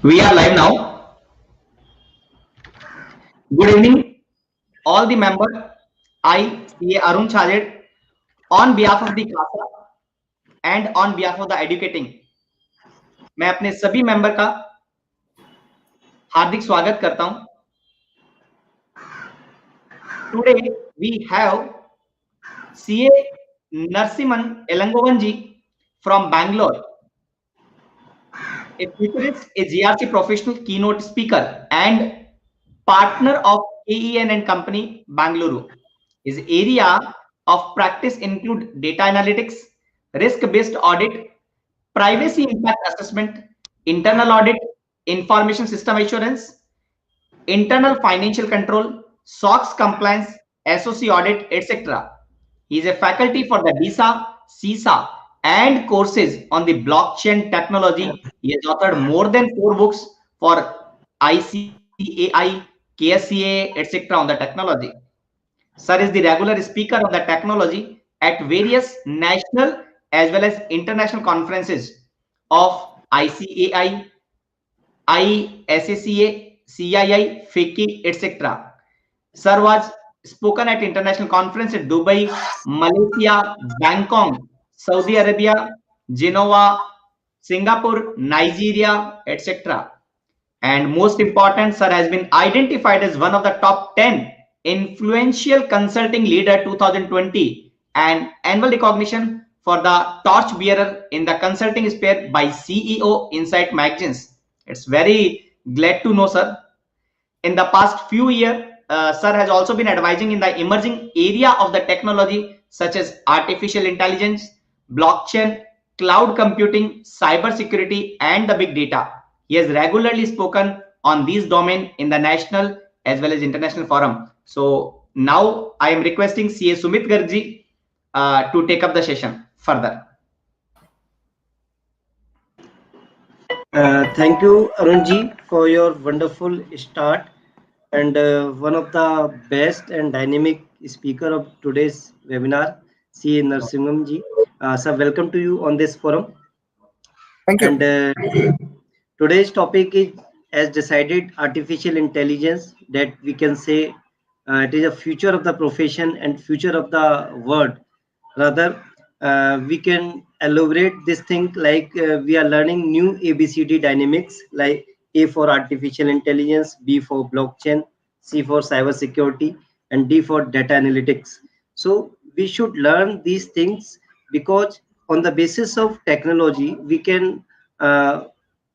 We are live now. Good evening, all the members. I, CA Arun Chajed, on behalf of the CASA and on behalf of the educating, मैं अपने सभी member का हार्दिक स्वागत करता हूं. Today we have CA Narasimhan Elangovan ji from Bangalore, a futurist, a GRC Professional, Keynote Speaker, and partner of KEN and Company, Bengaluru. His area of practice include data analytics, risk-based audit, privacy impact assessment, internal audit, information system assurance, internal financial control, SOX compliance, SOC audit, etc. He is a faculty for the DISA, CISA, and courses on the blockchain technology. He has authored more than 4 books for ICAI, KSCA, etc. on the technology. Sir is the regular speaker on the technology at various national as well as international conferences of ICAI, ISACA, CII, FICCI, etc. Sir was spoken at international conference at Dubai, Malaysia, Bangkok, Saudi Arabia, Genova, Singapore, Nigeria, etc. And most important, sir has been identified as one of the top 10 influential consulting leader 2020 and annual recognition for the torch bearer in the consulting sphere by CEO Insight Magazines. It's very glad to know, sir. In the past few years, sir has also been advising in the emerging area of the technology such as artificial intelligence, blockchain, cloud computing, cyber security, and the big data. He has regularly spoken on these domains in the national as well as international forum. So now I am requesting CA Sumit Gargji to take up the session further. Thank you, Arunji, for your wonderful start and one of the best and dynamic speaker of today's webinar, CA Narasimhan ji. Sir, welcome to you on this forum. Thank you. And today's topic is, as decided, artificial intelligence, that we can say it is a future of the profession and future of the world. Rather, we can elaborate this thing like we are learning new ABCD dynamics, like A for artificial intelligence, B for blockchain, C for cyber security, and D for data analytics. So we should learn these things because on the basis of technology, we can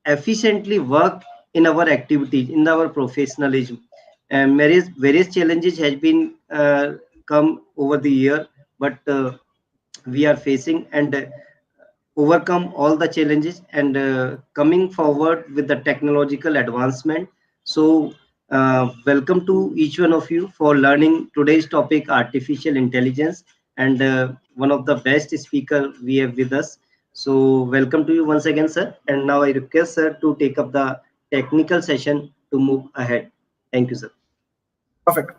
efficiently work in our activities, in our professionalism. And various challenges has been come over the year, but we are facing and overcome all the challenges and coming forward with the technological advancement. So welcome to each one of you for learning today's topic, artificial intelligence, and one of the best speaker we have with us. So welcome to you once again, sir. And now I request sir to take up the technical session to move ahead. Thank you, sir. Perfect.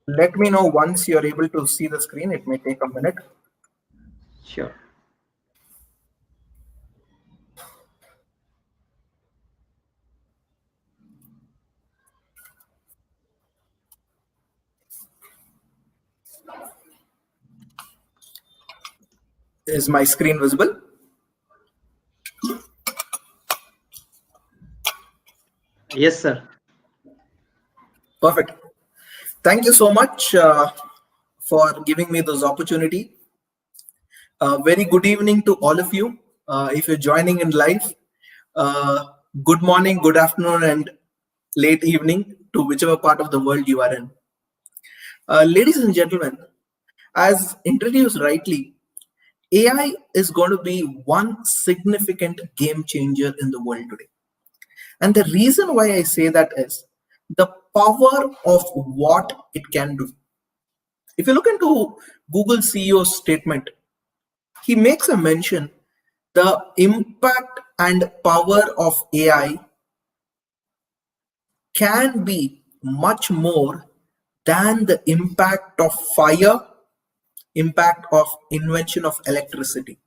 Let me know once you're able to see the screen. It may take a minute. Sure. Is my screen visible? Yes, sir. Perfect. Thank you so much for giving me this opportunity. Very good evening to all of you. If you're joining in live, good morning, good afternoon, and late evening to whichever part of the world you are in. Ladies and gentlemen, as introduced rightly, AI is going to be one significant game changer in the world today. And the reason why I say that is the power of what it can do. If you look into Google CEO's statement, he makes a mention the impact and power of AI can be much more than the impact of fire, impact of invention of electricity.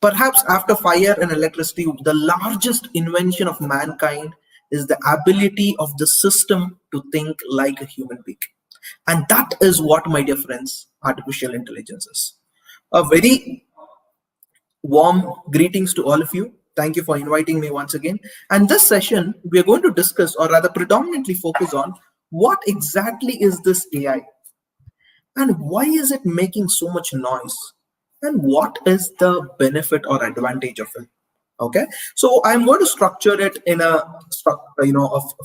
Perhaps after fire and electricity, the largest invention of mankind is the ability of the system to think like a human being. And that is what, my dear friends, artificial intelligence is. A very warm greetings to all of you. Thank you for inviting me once again. And this session, we are going to discuss, or rather predominantly focus on, what exactly is this AI? And why is it making so much noise? And what is the benefit or advantage of it? Okay, so I'm going to structure it in a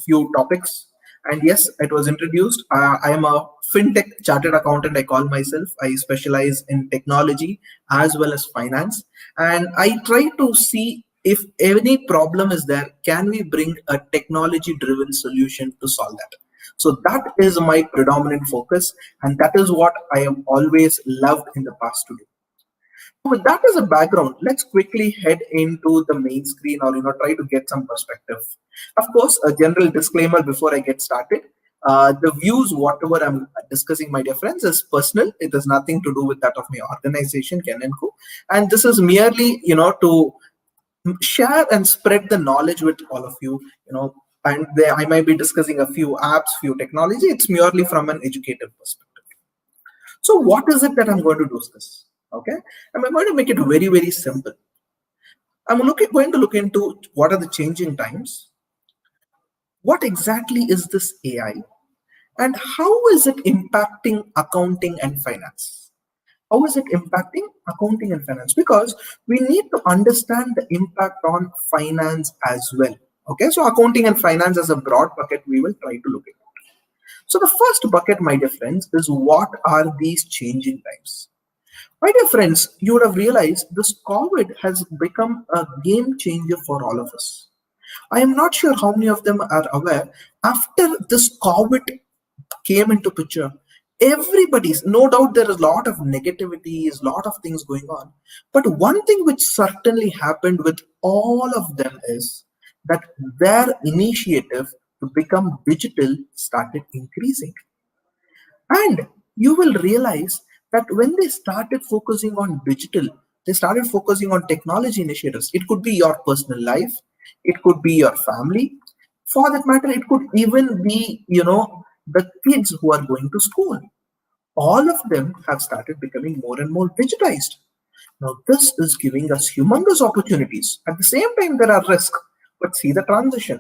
few topics. And yes, it was introduced. I am a fintech chartered accountant. I call myself. I specialize in technology as well as finance, and I try to see if any problem is there, can we bring a technology driven solution to solve that. So that is my predominant focus, and that is what I have always loved in the past to do. With that as a background, let's quickly head into the main screen, or try to get some perspective. Of course, a general disclaimer before I get started. The views, whatever I'm discussing, my dear friends, is personal. It has nothing to do with that of my organization, Ken & Co. And this is merely, to share and spread the knowledge with all of you, and I might be discussing a few apps, few technology. It's merely from an educative perspective. So what is it that I'm going to discuss? Okay, and I'm going to make it very, very simple. I'm going to look into what are the changing times, what exactly is this AI, and how is it impacting accounting and finance? How is it impacting accounting and finance? Because we need to understand the impact on finance as well. Okay, so accounting and finance as a broad bucket, we will try to look at it. So the first bucket, my dear friends, is what are these changing times? My dear friends, you would have realized this COVID has become a game changer for all of us. I am not sure how many of them are aware. After this COVID came into picture, everybody's, no doubt there is a lot of negativity, is a lot of things going on. But one thing which certainly happened with all of them is that their initiative to become digital started increasing. And you will realize that when they started focusing on digital, they started focusing on technology initiatives. It could be your personal life, it could be your family. For that matter, it could even be, the kids who are going to school. All of them have started becoming more and more digitized. Now, this is giving us humongous opportunities. At the same time, there are risks, but see the transition.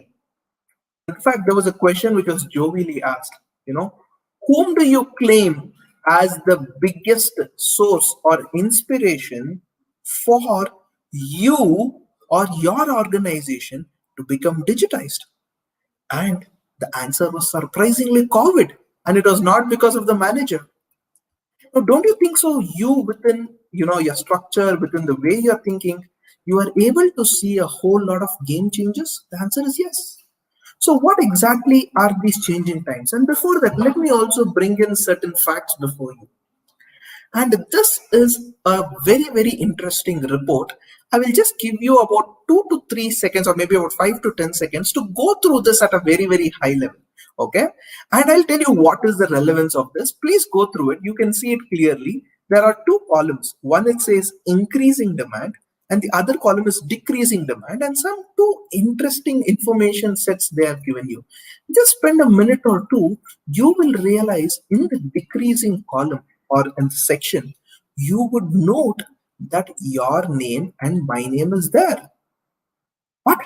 In fact, there was a question which was jovially asked, whom do you claim as the biggest source or inspiration for you or your organization to become digitized? And the answer was surprisingly COVID. And it was not because of the manager. Now, don't you think so? You within your structure, within the way you're thinking, you are able to see a whole lot of game changes? The answer is yes. So what exactly are these changing times? And before that, let me also bring in certain facts before you. And this is a very, very interesting report. I will just give you about 2 to 3 seconds, or maybe about 5 to 10 seconds to go through this at a very, very high level. Okay. And I'll tell you what is the relevance of this. Please go through it. You can see it clearly. There are two columns. One, it says increasing demand, and the other column is decreasing demand, and some two interesting information sets they have given you. Just spend a minute or two, you will realize in the decreasing column or in the section, you would note that your name and my name is there. What?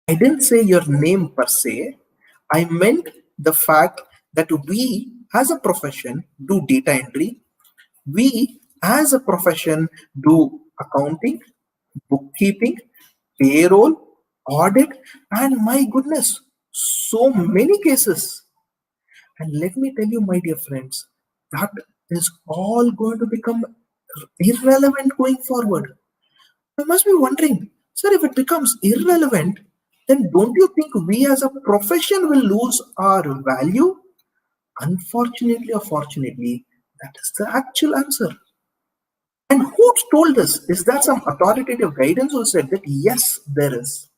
I didn't say your name per se. I meant the fact that we as a profession do data entry. We as a profession do accounting, bookkeeping, payroll, audit, and my goodness, so many cases. And let me tell you, my dear friends, that is all going to become irrelevant going forward. You must be wondering, sir, if it becomes irrelevant, then don't you think we as a profession will lose our value? Unfortunately or fortunately, that is the actual answer. And who told us? Is there some authoritative guidance who said that? Yes, there is.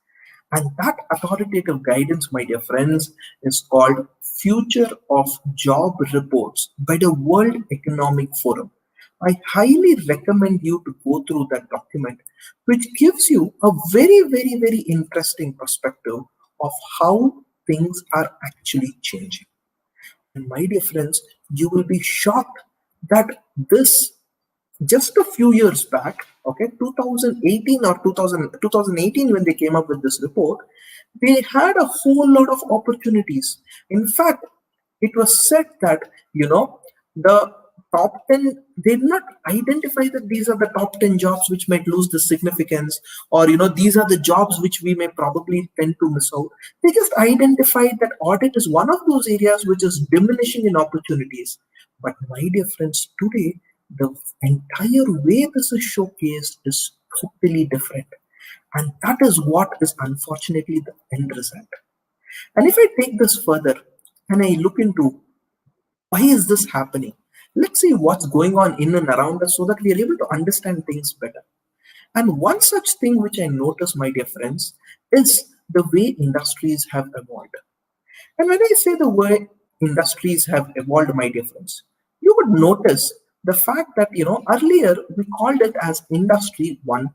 And that authoritative guidance, my dear friends, is called Future of Job Reports by the World Economic Forum. I highly recommend you to go through that document, which gives you a very, very, very interesting perspective of how things are actually changing. And my dear friends, you will be shocked that this just a few years back, okay, 2018 or 2018, when they came up with this report, they had a whole lot of opportunities. In fact, it was said that, the top 10, they did not identify that these are the top 10 jobs which might lose the significance, or, these are the jobs which we may probably tend to miss out. They just identified that audit is one of those areas which is diminishing in opportunities. But my dear friends, today, the entire way this is showcased is totally different. And that is what is unfortunately the end result. And if I take this further and I look into why is this happening, let's see what's going on in and around us so that we are able to understand things better. And one such thing which I notice, my dear friends, is the way industries have evolved. And when I say the way industries have evolved, my dear friends, you would notice the fact that, earlier we called it as Industry 1.0.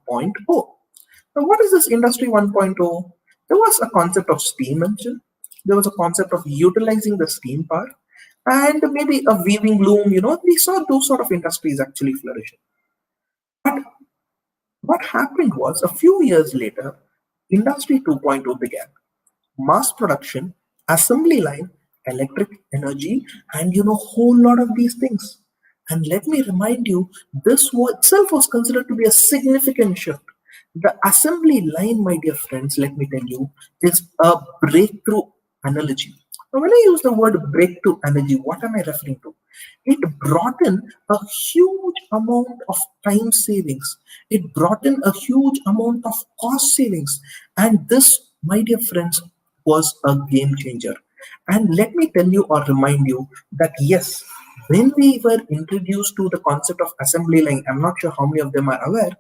Now, what is this Industry 1.0? There was a concept of steam engine. There was a concept of utilizing the steam power, and maybe a weaving loom. We saw those sort of industries actually flourishing. But what happened was, a few years later, Industry 2.0 began. Mass production, assembly line, electric energy, and whole lot of these things. And let me remind you, this itself was considered to be a significant shift. The assembly line, my dear friends, let me tell you, is a breakthrough analogy. Now, when I use the word breakthrough analogy, what am I referring to? It brought in a huge amount of time savings. It brought in a huge amount of cost savings. And this, my dear friends, was a game changer. And let me tell you or remind you that yes, when we were introduced to the concept of assembly line, I'm not sure how many of them are aware.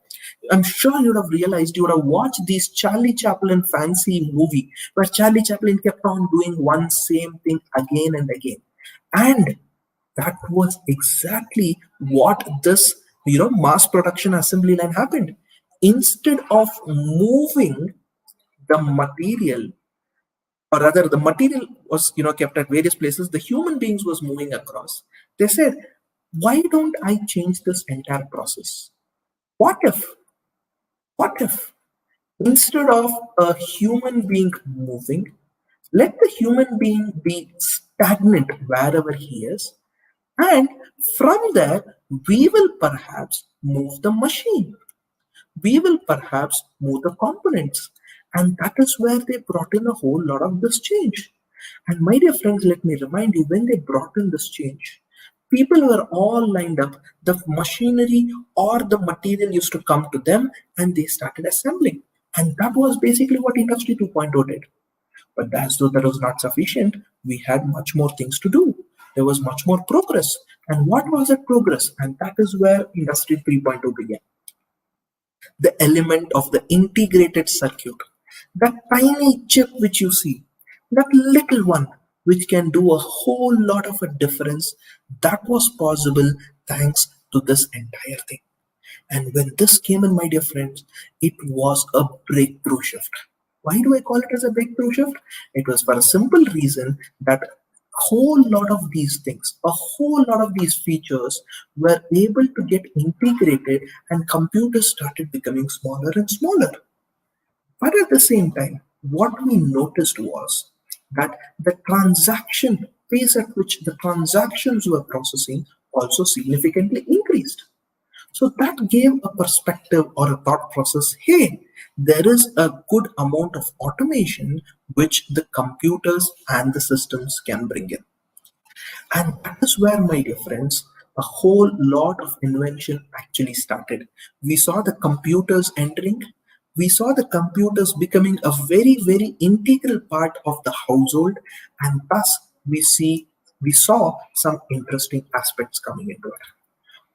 I'm sure you would have realized, you would have watched this Charlie Chaplin fancy movie where Charlie Chaplin kept on doing one same thing again and again. And that was exactly what this, mass production assembly line happened. Instead of moving the material, or rather the material was kept at various places, the human beings was moving across. They said, why don't I change this entire process? What if instead of a human being moving, let the human being be stagnant wherever he is, and from there we will perhaps move the machine, we will perhaps move the components. And that is where they brought in a whole lot of this change. And my dear friends, let me remind you, when they brought in this change, people were all lined up. The machinery or the material used to come to them and they started assembling. And that was basically what Industry 2.0 did. But as though that was not sufficient, we had much more things to do. There was much more progress. And what was that progress? And that is where Industry 3.0 began. The element of the integrated circuit, that tiny chip which you see, that little one which can do a whole lot of a difference, that was possible thanks to this entire thing. And when this came in, my dear friends, it was a breakthrough shift. Why do I call it as a breakthrough shift? It was for a simple reason that whole lot of these things, a whole lot of these features were able to get integrated, and computers started becoming smaller and smaller. But at the same time, what we noticed was that the transaction pace at which the transactions were processing also significantly increased. So that gave a perspective or a thought process. Hey, there is a good amount of automation which the computers and the systems can bring in. And that is where, my dear friends, a whole lot of invention actually started. We saw the computers entering. We saw the computers becoming a very, very integral part of the household. And thus we saw some interesting aspects coming into it.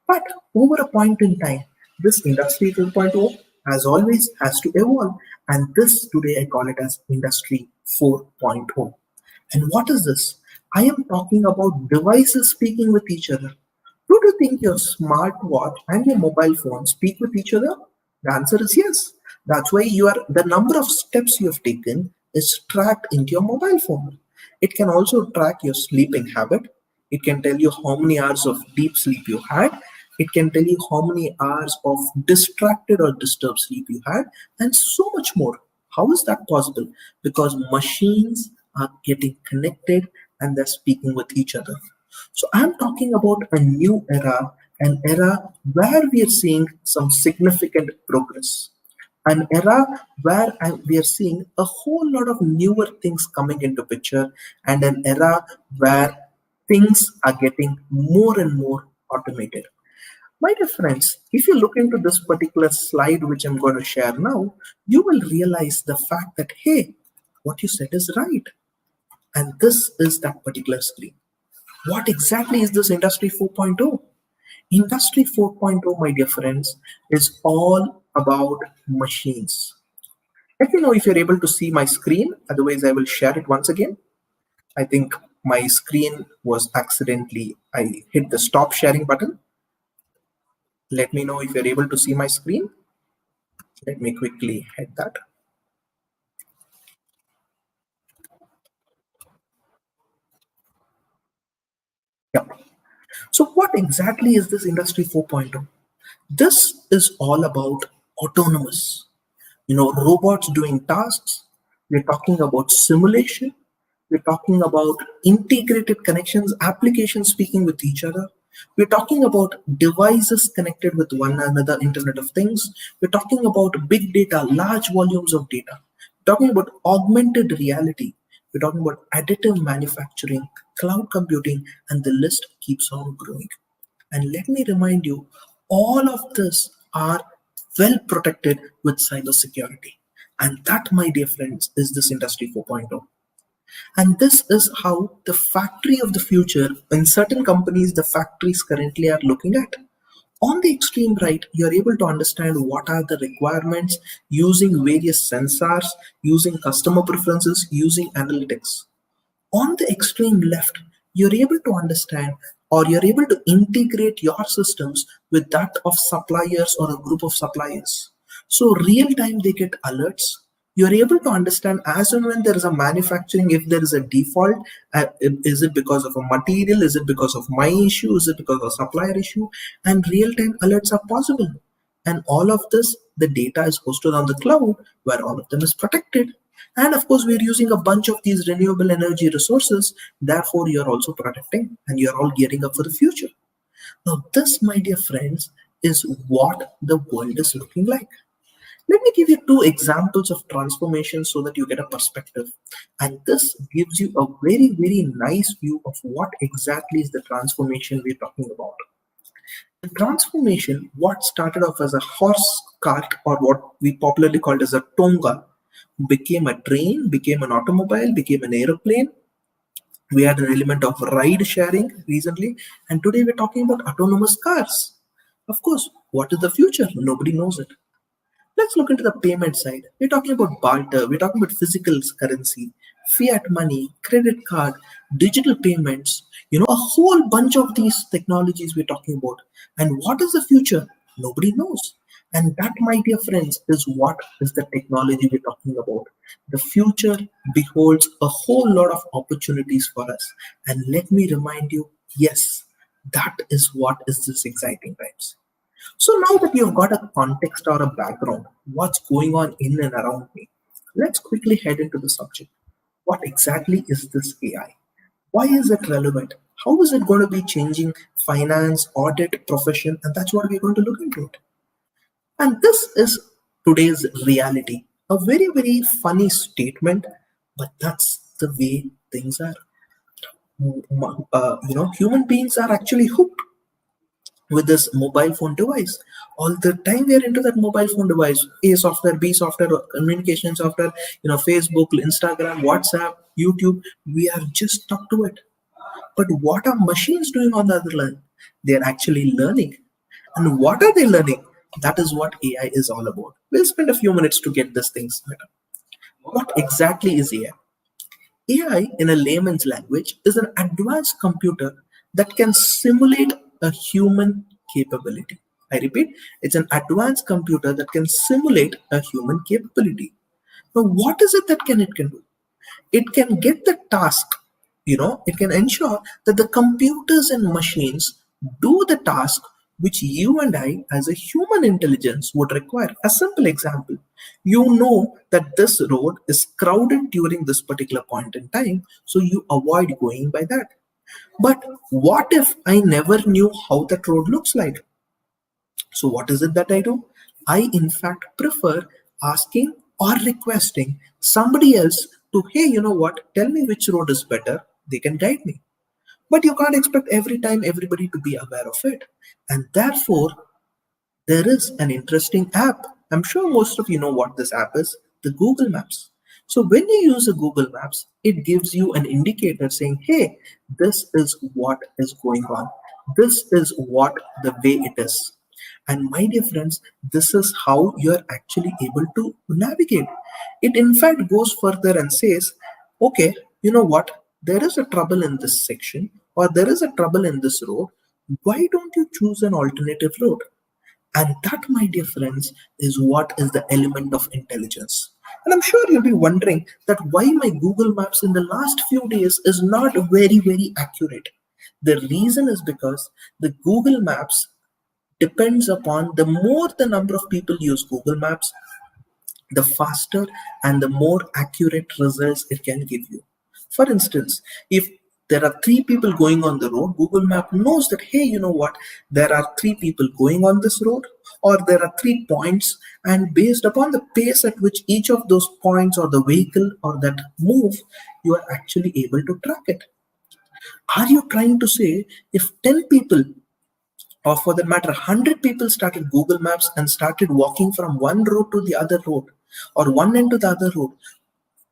But over a point in time, this Industry 2.0 as always, has to evolve. And this today I call it as Industry 4.0. And what is this? I am talking about devices speaking with each other. Don't you think your smartwatch and your mobile phone speak with each other? The answer is yes. That's why the number of steps you have taken is tracked into your mobile phone. It can also track your sleeping habit. It can tell you how many hours of deep sleep you had. It can tell you how many hours of distracted or disturbed sleep you had, and so much more. How is that possible? Because machines are getting connected and they're speaking with each other. So I'm talking about a new era, an era where we are seeing some significant progress, an era where we are seeing a whole lot of newer things coming into picture, and an era where things are getting more and more automated. My dear friends, if you look into this particular slide which I'm going to share now, you will realize the fact that, hey, what you said is right. And this is that particular screen. What exactly is this Industry 4.0? Industry 4.0, my dear friends, is all about machines. Let me know if you're able to see my screen. Otherwise, I will share it once again. I think my screen was I hit the stop sharing button. Let me know if you're able to see my screen. Let me quickly hit that. Yeah. So what exactly is this Industry 4.0? This is all about autonomous, robots doing tasks. We're talking about simulation. We're talking about integrated connections, applications speaking with each other. We're talking about devices connected with one another, Internet of Things. We're talking about big data, large volumes of data. We're talking about augmented reality. We're talking about additive manufacturing, cloud computing, and the list keeps on growing. And let me remind you, all of this are well protected with cybersecurity. And that, my dear friends, is this Industry 4.0. And this is how the factory of the future, in certain companies, the factories currently are looking at. On the extreme right, you're able to understand what are the requirements using various sensors, using customer preferences, using analytics. On the extreme left, you're able to understand or you're able to integrate your systems with that of suppliers or a group of suppliers. So real time they get alerts. You're able to understand as and when there is a manufacturing, if there is a default, is it because of a material, is it because of my issue, is it because of a supplier issue, and real time alerts are possible. And all of this, the data is hosted on the cloud where all of them is protected. And of course, we're using a bunch of these renewable energy resources. Therefore, you're also protecting and you're all gearing up for the future. Now, this, my dear friends, is what the world is looking like. Let me give you two examples of transformation so that you get a perspective. And this gives you a very, very nice view of what exactly is the transformation we're talking about. The transformation, what started off as a horse cart or what we popularly called as a tonga, became a train, became an automobile, became an aeroplane. We had an element of ride sharing recently, and today we're talking about autonomous cars. Of course, what is the future? Nobody knows it. Let's look into the payment side. We're talking about barter, we're talking about physical currency, fiat money, credit card, digital payments, a whole bunch of these technologies we're talking about. And what is the future? Nobody knows. And that, my dear friends, is what is the technology we're talking about. The future beholds a whole lot of opportunities for us. And let me remind you, yes, that is what is this exciting times. So now that you've got a context or a background, what's going on in and around me, let's quickly head into the subject. What exactly is this AI? Why is it relevant? How is it going to be changing finance, audit, profession? And that's what we're going to look into it. And this is today's reality. A very, very funny statement, but that's the way things are. Human beings are actually hooked with this mobile phone device. All the time we are into that mobile phone device. A software, B software, communication software, Facebook, Instagram, WhatsApp, YouTube. We are just stuck to it. But what are machines doing on the other line? They are actually learning. And what are they learning? That is what AI is all about. We'll spend a few minutes to get these things better. What exactly is AI? AI, in a layman's language, is an advanced computer that can simulate a human capability. I repeat, it's an advanced computer that can simulate a human capability. Now, what is it that it can do? It can get the task, it can ensure that the computers and machines do the task which you and I, as a human intelligence, would require. A simple example: you know that this road is crowded during this particular point in time, so you avoid going by that. But what if I never knew how that road looks like? So what is it that I do? I in fact prefer asking or requesting somebody else to, hey, you know what, tell me which road is better. They can guide me. But you can't expect every time everybody to be aware of it. And therefore, there is an interesting app. I'm sure most of you know what this app is, the Google Maps. So when you use a Google Maps, it gives you an indicator saying, hey, this is what is going on. This is what the way it is. And my dear friends, this is how you're actually able to navigate. It in fact goes further and says, okay, you know what? There is a trouble in this section, or there is a trouble in this road. Why don't you choose an alternative road? And that, my dear friends, is what is the element of intelligence. And I'm sure you'll be wondering that why my Google Maps in the last few days is not very, very accurate. The reason is because the Google Maps depends upon the more the number of people use Google Maps, the faster and the more accurate results it can give you. For instance, if there are 3 people going on the road, Google Map knows that, hey, you know what, there are 3 people going on this road, or there are 3 points, and based upon the pace at which each of those points or the vehicle or that move, you are actually able to track it. Are you trying to say if 10 people, or for that matter 100 people, started Google Maps and started walking from one road to the other road, or one end to the other road,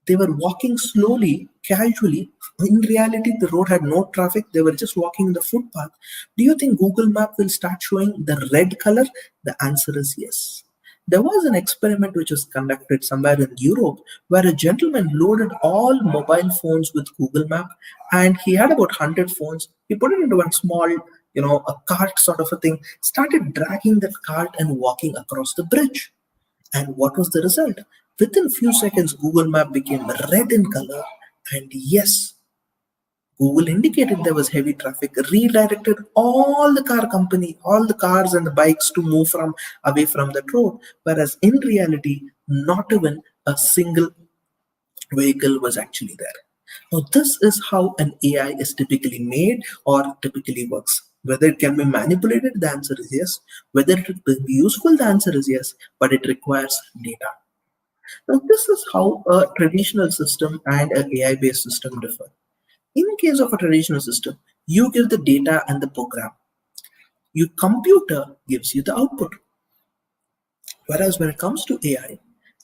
they were walking slowly, casually? In reality, the road had no traffic. They were just walking the footpath. Do you think Google Map will start showing the red color? The answer is yes. There was an experiment which was conducted somewhere in Europe where a gentleman loaded all mobile phones with Google Map, and he had about 100 phones. He put it into one small, a cart sort of a thing, started dragging that cart and walking across the bridge. And what was the result? Within few seconds, Google Map became red in color, and yes, Google indicated there was heavy traffic, redirected all the car company, all the cars and the bikes to move from away from that road. Whereas in reality, not even a single vehicle was actually there. Now, this is how an AI is typically made or typically works. Whether it can be manipulated, the answer is yes. Whether it will be useful, the answer is yes, but it requires data. Now, this is how a traditional system and an AI-based system differ. In case of a traditional system, you give the data and the program. Your computer gives you the output. Whereas when it comes to AI,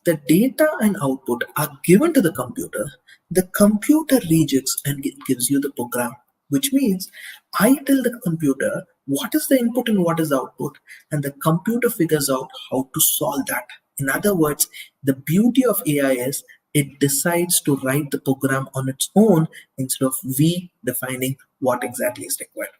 the data and output are given to the computer rejects and gives you the program, which means I tell the computer what is the input and what is the output, and the computer figures out how to solve that. In other words, the beauty of AI is it decides to write the program on its own instead of we defining what exactly is required.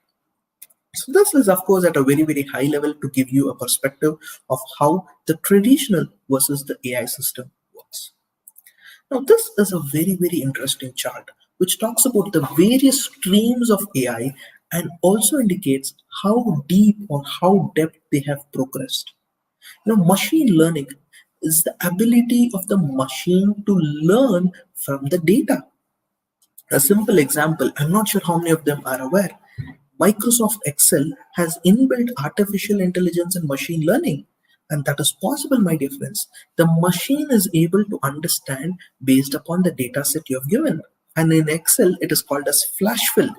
So this is, of course, at a very, very high level to give you a perspective of how the traditional versus the AI system works. Now, this is a very, very interesting chart which talks about the various streams of AI and also indicates how deep or how depth they have progressed. Machine learning is the ability of the machine to learn from the data. A simple example, I'm not sure how many of them are aware. Microsoft Excel has inbuilt artificial intelligence and machine learning. And that is possible, my dear friends. The machine is able to understand based upon the data set you have given. And in Excel, it is called as flash fill.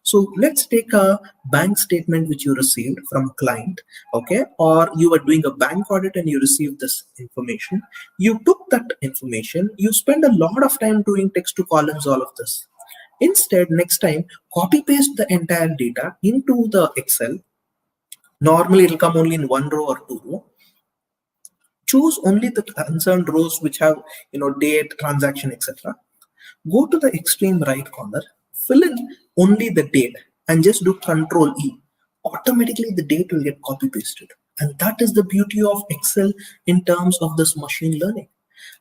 So let's take a bank statement which you received from a client, okay? Or you were doing a bank audit and you received this information. You took that information, you spend a lot of time doing text to columns, all of this. Instead, next time, copy paste the entire data into the Excel. Normally, it will come only in one row or two row. choose only the concerned rows which have, date, transaction, etc. Go to the extreme right corner, fill in only the date and just do Control E. Automatically the date will get copy pasted. And that is the beauty of Excel in terms of this machine learning.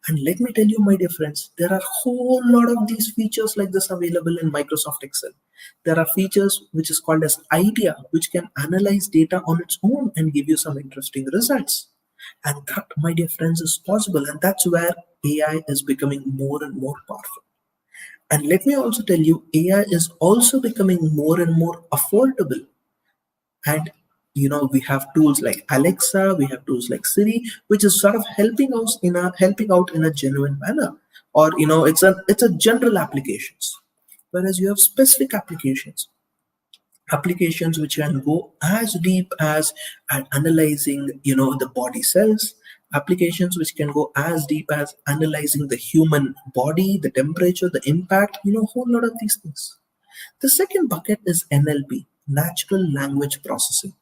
And let me tell you, my dear friends, there are a whole lot of these features like this available in Microsoft Excel. There are features which is called as IDEA, which can analyze data on its own and give you some interesting results. And that, my dear friends, is possible. And that's where AI is becoming more and more powerful. And let me also tell you, AI is also becoming more and more affordable. And we have tools like Alexa, we have tools like Siri, which is sort of helping out in a genuine manner. Or it's a general applications. Whereas you have specific applications which can go as deep as at analyzing the body cells, applications which can go as deep as analyzing the human body, the temperature, the impact, a whole lot of these things. The second bucket is NLP, natural language processing.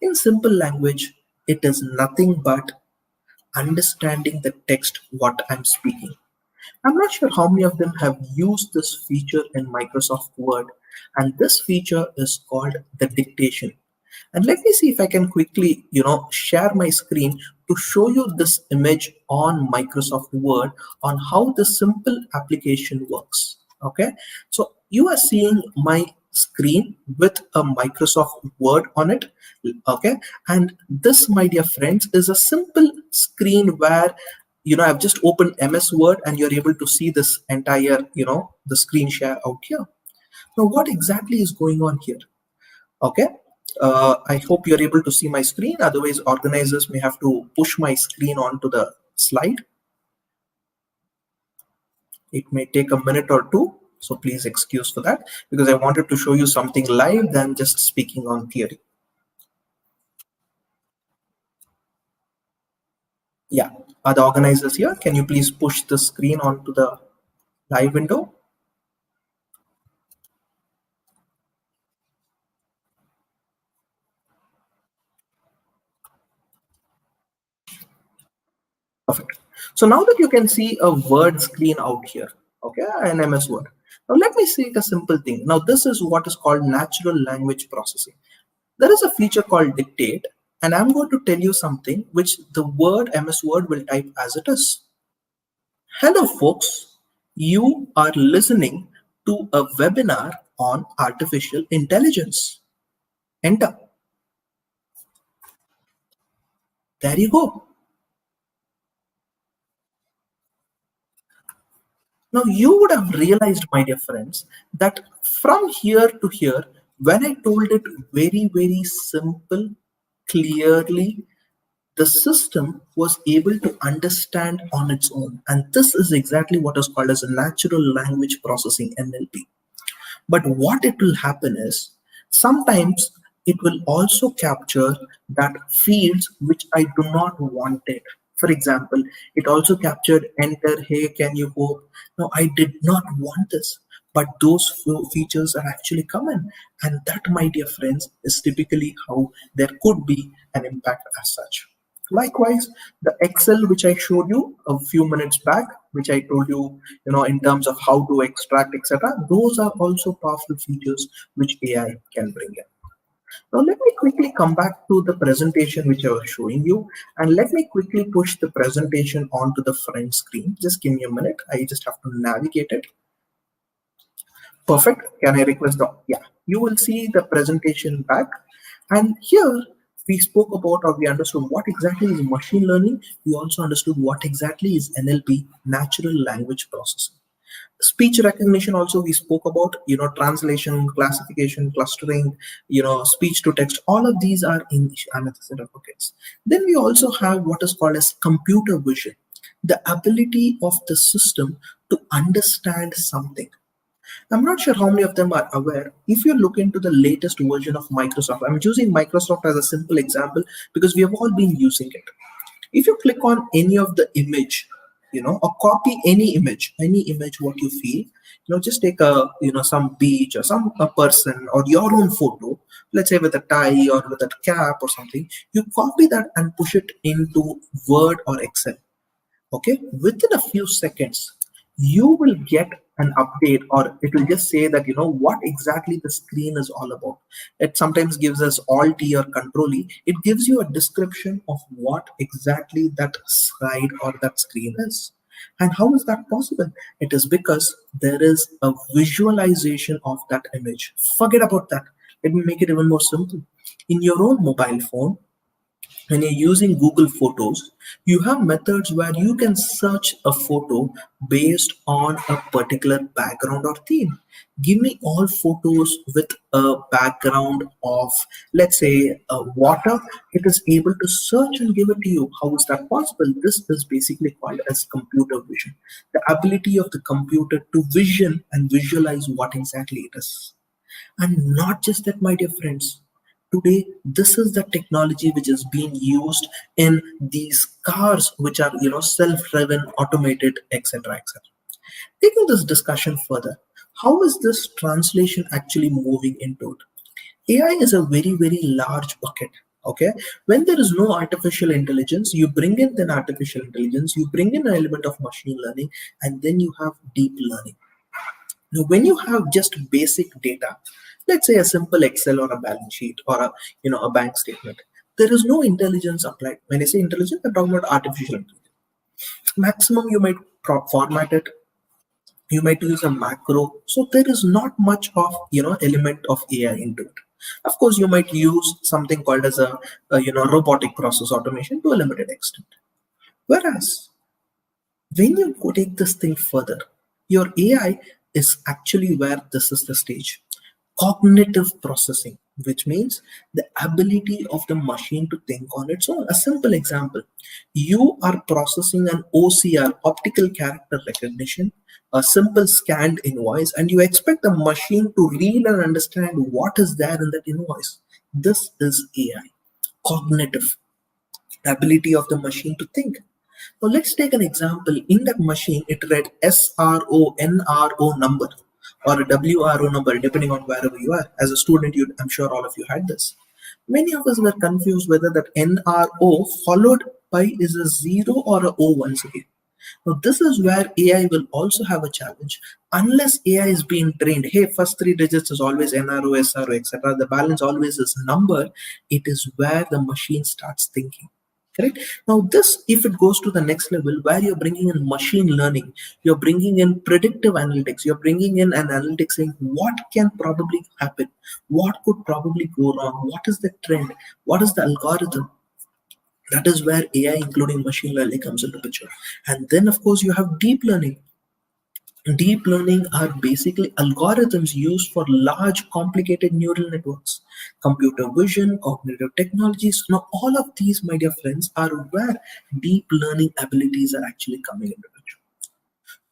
In simple language, it is nothing but understanding the text what I'm speaking. I'm not sure how many of them have used this feature in Microsoft Word, and this feature is called the dictation. And let me see if I can quickly, share my screen to show you this image on Microsoft Word on how the simple application works. Okay, so you are seeing my screen with a Microsoft Word on it. Okay, and this, my dear friends, is a simple screen where I've just opened MS Word and you're able to see this entire, the screen share out here. Now, what exactly is going on here? Okay, I hope you're able to see my screen. Otherwise, organizers may have to push my screen onto the slide. It may take a minute or two, so please excuse for that, because I wanted to show you something live than just speaking on theory. Yeah, are the organizers here? Can you please push the screen onto the live window? Perfect. So now that you can see a Word screen out here, okay, an MS Word. Now let me say a simple thing. Now this is what is called natural language processing. There is a feature called dictate, and I'm going to tell you something which the Word MS Word will type as it is. Hello folks, you are listening to a webinar on artificial intelligence. Enter. There you go. Now you would have realized, my dear friends, that from here to here, when I told it very, very simple, clearly, the system was able to understand on its own. And this is exactly what is called as a natural language processing, NLP. But what it will happen is sometimes it will also capture that fields which I do not want it. For example, it also captured enter, hey, can you hope? No, I did not want this. But those features are actually common. And that, my dear friends, is typically how there could be an impact as such. Likewise, the Excel which I showed you a few minutes back, which I told you, in terms of how to extract, etc., those are also powerful features which AI can bring in. Now, let me quickly come back to the presentation which I was showing you, and let me quickly push the presentation onto the front screen. Just give me a minute. I just have to navigate it. Perfect. Can I request the, yeah, you will see the presentation back. And here we spoke about, or we understood what exactly is machine learning. We also understood what exactly is NLP, natural language processing. Speech recognition also we spoke about, translation, classification, clustering, speech to text. All of these are in another set of buckets. Then we also have what is called as computer vision, the ability of the system to understand something. I'm not sure how many of them are aware. If you look into the latest version of Microsoft, I'm choosing Microsoft as a simple example because we have all been using it. If you click on any of the image, or copy any image what you feel. Just take a some beach or some a person or your own photo, let's say with a tie or with a cap or something. You copy that and push it into Word or Excel. Okay, within a few seconds you will get an update, or it will just say that what exactly the screen is all about. It sometimes gives us alt E or control E. It gives you a description of what exactly that slide or that screen is. And how is that possible? It is because there is a visualization of that image. Forget about that. Let me make it even more simple. In your own mobile phone, when you're using Google Photos, you have methods where you can search a photo based on a particular background or theme. Give me all photos with a background of, let's say, water. It is able to search and give it to you. How is that possible? This is basically called as computer vision. The ability of the computer to vision and visualize what exactly it is. And not just that, my dear friends. Today, this is the technology which is being used in these cars, which are self-driven, automated, etc., etc. Taking this discussion further, how is this translation actually moving into it? AI is a very, very large bucket. Okay, when there is no artificial intelligence, you bring in then artificial intelligence, you bring in an element of machine learning, and then you have deep learning. Now, when you have just basic data, let's say a simple Excel or a balance sheet or a bank statement, there is no intelligence applied. When I say intelligence, I'm talking about artificial intelligence. Maximum you might format it, you might use a macro, so there is not much of element of AI into it. Of course, you might use something called as a robotic process automation to a limited extent. Whereas when you go take this thing further, your AI is actually where this is the stage. Cognitive processing, which means the ability of the machine to think on its own. A simple example, you are processing an OCR, optical character recognition, a simple scanned invoice, and you expect the machine to read and understand what is there in that invoice. This is AI, cognitive ability of the machine to think. Now let's take an example. In that machine, it read SRO number or a WRO number, depending on wherever you are. As a student, I'm sure all of you had this. Many of us were confused whether that NRO followed by is a 0 or a O once again. Now this is where AI will also have a challenge. Unless AI is being trained, hey, first 3 digits is always NRO, SRO, etc. The balance always is number. It is where the machine starts thinking. Correct. Now this, if it goes to the next level where you're bringing in machine learning, you're bringing in predictive analytics, you're bringing in an analytics saying what can probably happen, what could probably go wrong, what is the trend, what is the algorithm. That is where AI, including machine learning, comes into picture. And then of course you have deep learning. Deep learning are basically algorithms used for large, complicated neural networks, computer vision, cognitive technologies. Now, all of these, my dear friends, are where deep learning abilities are actually coming into picture.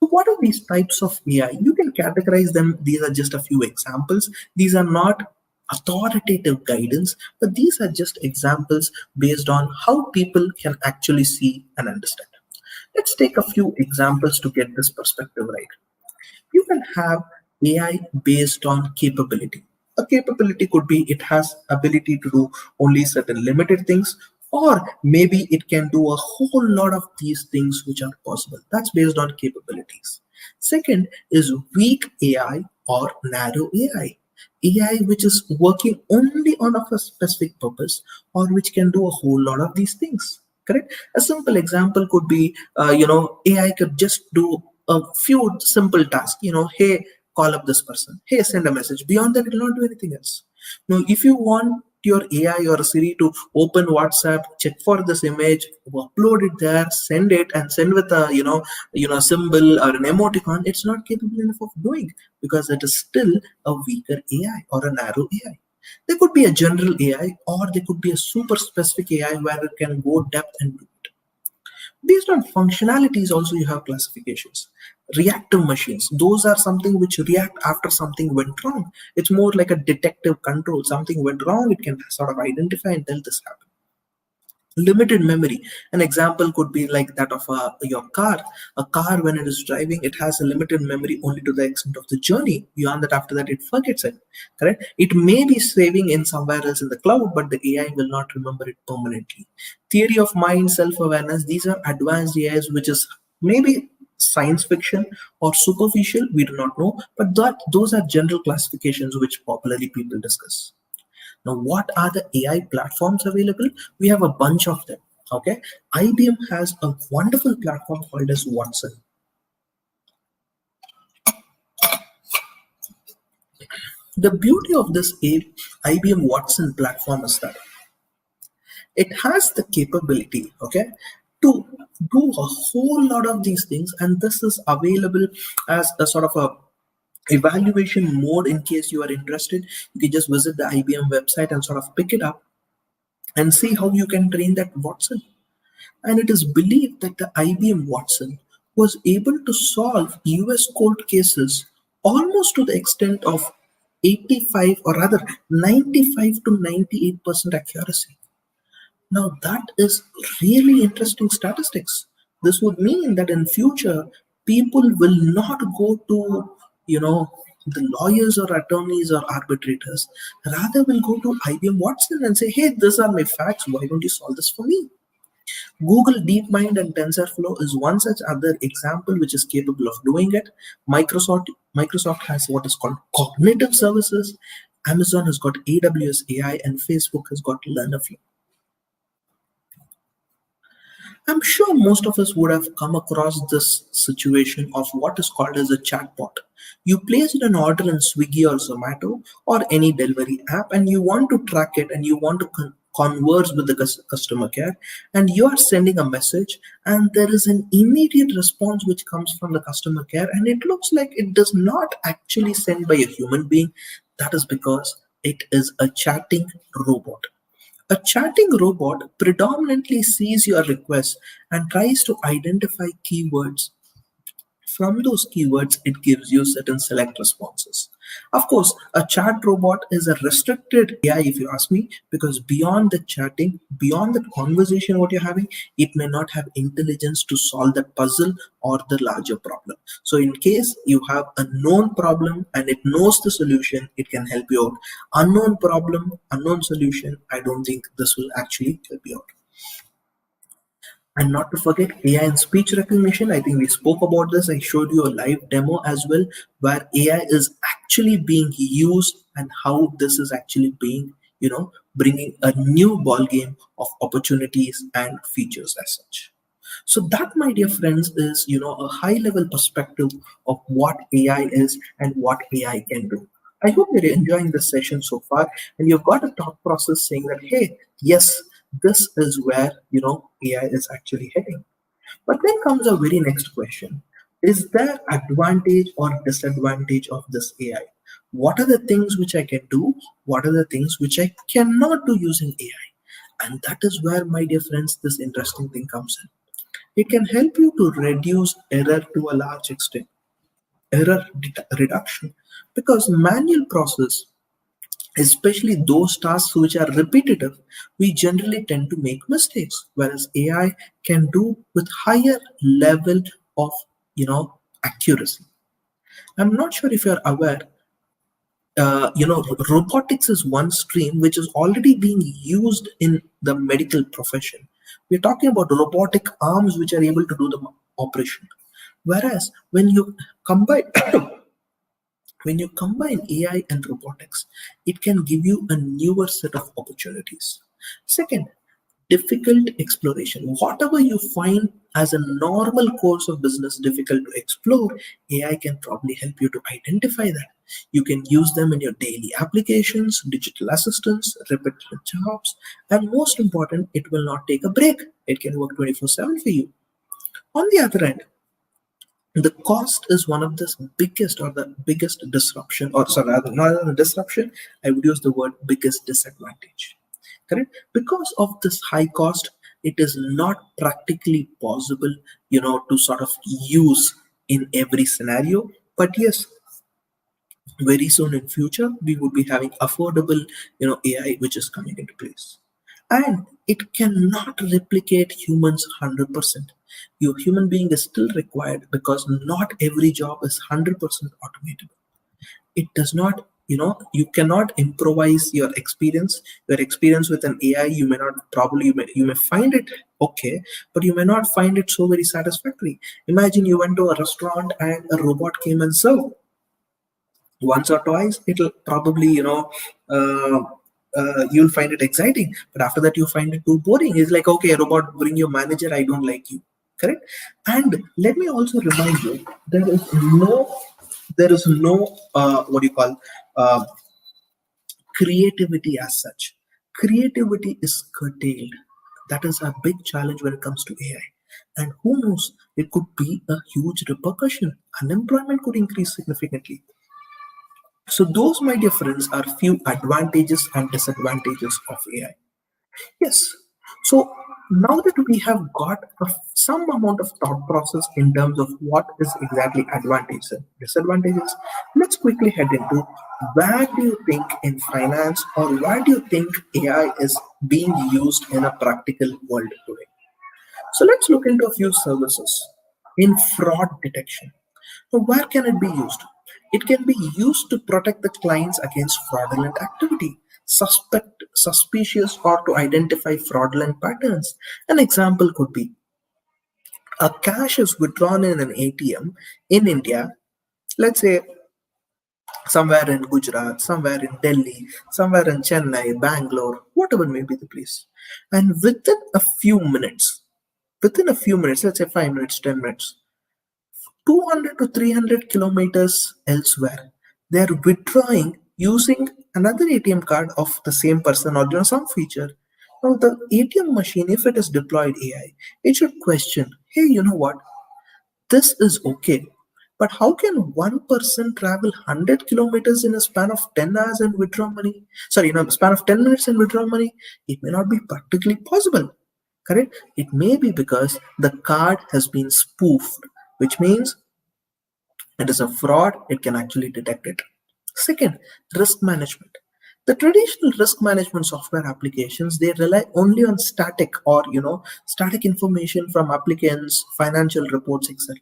So, what are these types of AI? You can categorize them. These are just a few examples. These are not authoritative guidance, but these are just examples based on how people can actually see and understand. Let's take a few examples to get this perspective right. You can have AI based on capability. A capability could be it has ability to do only certain limited things, or maybe it can do a whole lot of these things which are possible. That's based on capabilities. Second is weak AI or narrow AI. AI which is working only on a specific purpose, or which can do a whole lot of these things. Correct. A simple example could be, AI could just do a few simple tasks. Hey, call up this person. Hey, send a message. Beyond that, it will not do anything else. Now, if you want your AI or Siri to open WhatsApp, check for this image, upload it there, send it, and send with a symbol or an emoticon, it's not capable enough of doing, because it is still a weaker AI or a narrow AI. There could be a general AI, or there could be a super specific AI where it can go depth and do it. Based on functionalities, also you have classifications. Reactive machines, those are something which react after something went wrong. It's more like a detective control. Something went wrong, it can sort of identify and tell this happened. Limited memory. An example could be like that of your car. A car, when it is driving, it has a limited memory only to the extent of the journey. Beyond that, after that, it forgets it. Correct? It may be saving in somewhere else in the cloud, but the AI will not remember it permanently. Theory of mind, self-awareness, these are advanced AIs, which is maybe science fiction or superficial, we do not know, but those are general classifications which popularly people discuss. Now, what are the AI platforms available? We have a bunch of them. Okay, IBM has a wonderful platform called as Watson. The beauty of this IBM Watson platform is that it has the capability, okay, to do a whole lot of these things, and this is available as a sort of a evaluation mode. In case you are interested, you can just visit the IBM website and sort of pick it up and see how you can train that Watson. And it is believed that the IBM Watson was able to solve US court cases almost to the extent of 85 or rather 95 to 98% accuracy. Now that is really interesting statistics. This would mean that in future people will not go to, you know, the lawyers or attorneys or arbitrators, rather will go to IBM Watson and say, hey, these are my facts, why don't you solve this for me? Google DeepMind and TensorFlow is one such other example which is capable of doing it. Microsoft has what is called cognitive services. Amazon has got AWS AI, and Facebook has got LearnerFlow. I'm sure most of us would have come across this situation of what is called as a chatbot. You placed an order in Swiggy or Zomato or any delivery app, and you want to track it, and you want to converse with the customer care, and you are sending a message, and there is an immediate response which comes from the customer care, and it looks like it does not actually send by a human being. That is because it is a chatting robot. A chatting robot predominantly sees your request and tries to identify keywords. From those keywords, it gives you certain select responses. Of course, a chat robot is a restricted AI, if you ask me, because beyond the chatting, beyond the conversation what you're having, it may not have intelligence to solve that puzzle or the larger problem. So in case you have a known problem and it knows the solution, it can help you out. Unknown problem, unknown solution, I don't think this will actually help you out. And not to forget AI and speech recognition. I think we spoke about this. I showed you a live demo as well, where AI is actually being used and how this is actually being, bringing a new ball game of opportunities and features as such. So that, my dear friends, is a high level perspective of what AI is and what AI can do. I hope you're enjoying this session so far, and you've got a thought process saying that, hey, yes, this is where AI is actually heading. But then comes a very next question: is there advantage or disadvantage of this AI? What are the things which I can do? What are the things which I cannot do using AI? And that is where, my dear friends, this interesting thing comes in. It can help you to reduce error to a large extent, reduction, because manual process, especially those tasks which are repetitive, we generally tend to make mistakes, whereas AI can do with higher level of accuracy. I'm not sure if you're aware, robotics is one stream which is already being used in the medical profession. We're talking about robotic arms which are able to do the operation. Whereas when you combine when you combine AI and robotics, it can give you a newer set of opportunities. Second, difficult exploration. Whatever you find as a normal course of business difficult to explore, AI can probably help you to identify that. You can use them in your daily applications, digital assistants, repetitive jobs, and most important, it will not take a break. It can work 24/7 for you. On the other end, the cost is one of the biggest disruption, or sorry, rather not a disruption, I would use the word biggest disadvantage. Correct? Because of this high cost, it is not practically possible, to sort of use in every scenario. But yes, very soon in future, we would be having affordable, AI which is coming into place. And it cannot replicate humans 100%. Your human being is still required because not every job is 100% automated. It does not, you cannot improvise your experience with an AI. You may not, probably you may find it okay, but you may not find it so very satisfactory. Imagine you went to a restaurant and a robot came and served. Once or twice it'll probably, uh, you'll find it exciting, but after that you find it too boring. It's like, okay, robot, bring your manager, I don't like you. Correct. And let me also remind you, there is no what do you call, uh, creativity as such. Creativity is curtailed. That is a big challenge when it comes to AI. And who knows, it could be a huge repercussion. Unemployment could increase significantly. So those, my dear friends, are few advantages and disadvantages of AI. Yes. So now that we have got some amount of thought process in terms of what is exactly advantages and disadvantages, let's quickly head into where do you think in finance, or where do you think AI is being used in a practical world today? So let's look into a few services in fraud detection. So where can it be used? It can be used to protect the clients against fraudulent activity, suspicious, or to identify fraudulent patterns. An example could be a cash is withdrawn in an ATM in India, let's say somewhere in Gujarat, somewhere in Delhi, somewhere in Chennai, Bangalore, whatever may be the place. And within a few minutes, let's say 5 minutes, 10 minutes, 200 to 300 kilometers elsewhere, they are withdrawing using another ATM card of the same person, or some feature. Now the ATM machine, if it is deployed AI, it should question, hey, you know what, this is okay, but how can one person travel 100 kilometers in a span of 10 hours and withdraw money? Sorry, span of 10 minutes and withdraw money? It may not be practically possible. Correct? It may be because the card has been spoofed, which means it is a fraud. It can actually detect it. Second, risk management. The traditional risk management software applications, they rely only on static information from applicants, financial reports, etc.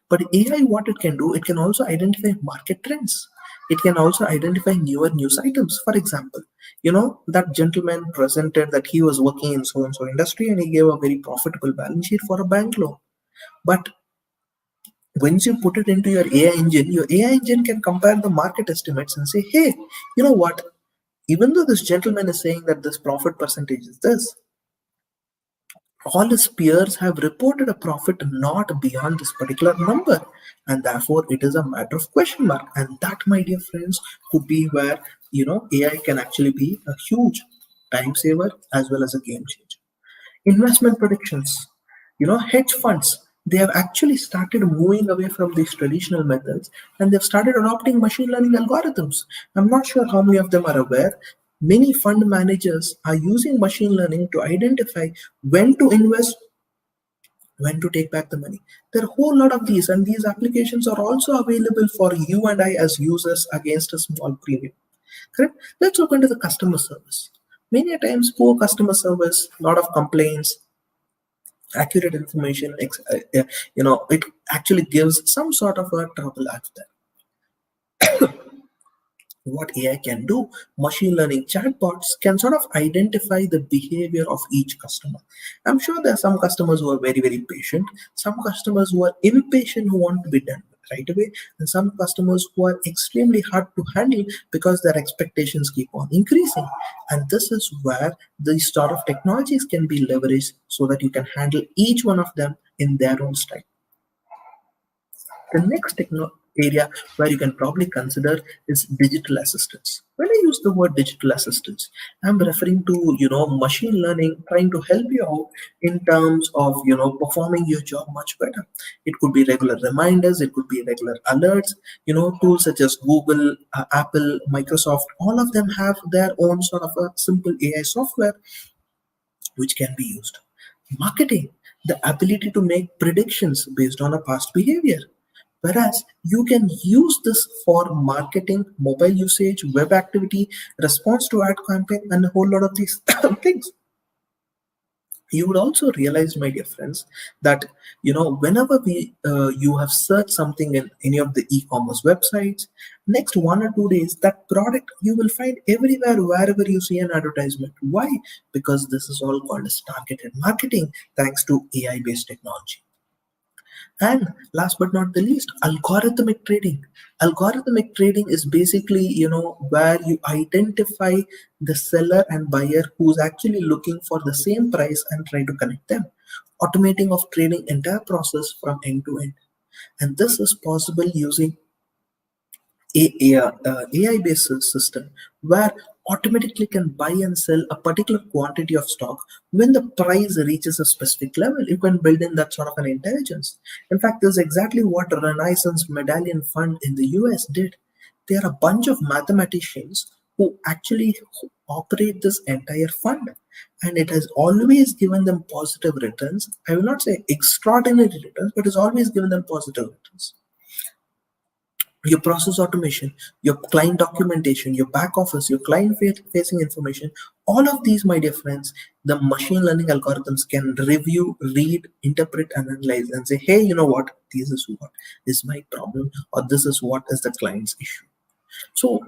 But AI, what it can do, it can also identify market trends. It can also identify newer news items. For example, that gentleman presented that he was working in so and so industry, and he gave a very profitable balance sheet for a bank loan. But once you put it into your AI engine can compare the market estimates and say, hey, you know what? Even though this gentleman is saying that this profit percentage is this, all his peers have reported a profit not beyond this particular number, and therefore it is a matter of question mark. And that, my dear friends, could be where AI can actually be a huge time saver as well as a game changer. Investment predictions. Hedge funds, they have actually started moving away from these traditional methods, and they've started adopting machine learning algorithms. I'm not sure how many of them are aware. Many fund managers are using machine learning to identify when to invest, when to take back the money. There are a whole lot of these, and these applications are also available for you and I as users against a small premium. Correct? Let's look into the customer service. Many times, poor customer service, a lot of complaints, accurate information, it actually gives some sort of a trouble out there. What AI can do, machine learning chatbots can sort of identify the behavior of each customer. I'm sure there are some customers who are very, very patient, some customers who are impatient who want to be done right away, and some customers who are extremely hard to handle because their expectations keep on increasing. And this is where these sort of technologies can be leveraged so that you can handle each one of them in their own style. The next area where you can probably consider is digital assistance. When I use the word digital assistance, I'm referring to machine learning trying to help you out in terms of performing your job much better. It could be regular reminders, it could be regular alerts. Tools such as Google, Apple, Microsoft, all of them have their own sort of a simple AI software which can be used. Marketing, the ability to make predictions based on a past behavior. Whereas you can use this for marketing, mobile usage, web activity, response to ad campaign, and a whole lot of these things. You would also realize, my dear friends, that whenever you have searched something in any of the e-commerce websites, next 1 or 2 days that product you will find everywhere wherever you see an advertisement. Why? Because this is all called as targeted marketing, thanks to AI based technology. And last but not the least, algorithmic trading. Algorithmic trading is basically, where you identify the seller and buyer who's actually looking for the same price and try to connect them. Automating of trading entire process from end to end. And this is possible using AI-based system where automatically can buy and sell a particular quantity of stock when the price reaches a specific level. You can build in that sort of an intelligence. In fact, this is exactly what Renaissance Medallion Fund in the US did. They are a bunch of mathematicians who actually operate this entire fund, and it has always given them positive returns. I will not say extraordinary returns, but it's always given them positive returns. Your process automation, your client documentation, your back office, your client facing information, all of these, my dear friends, the machine learning algorithms can review, read, interpret, and analyze and say, hey, you know what, this is what is my problem, or this is what is the client's issue. So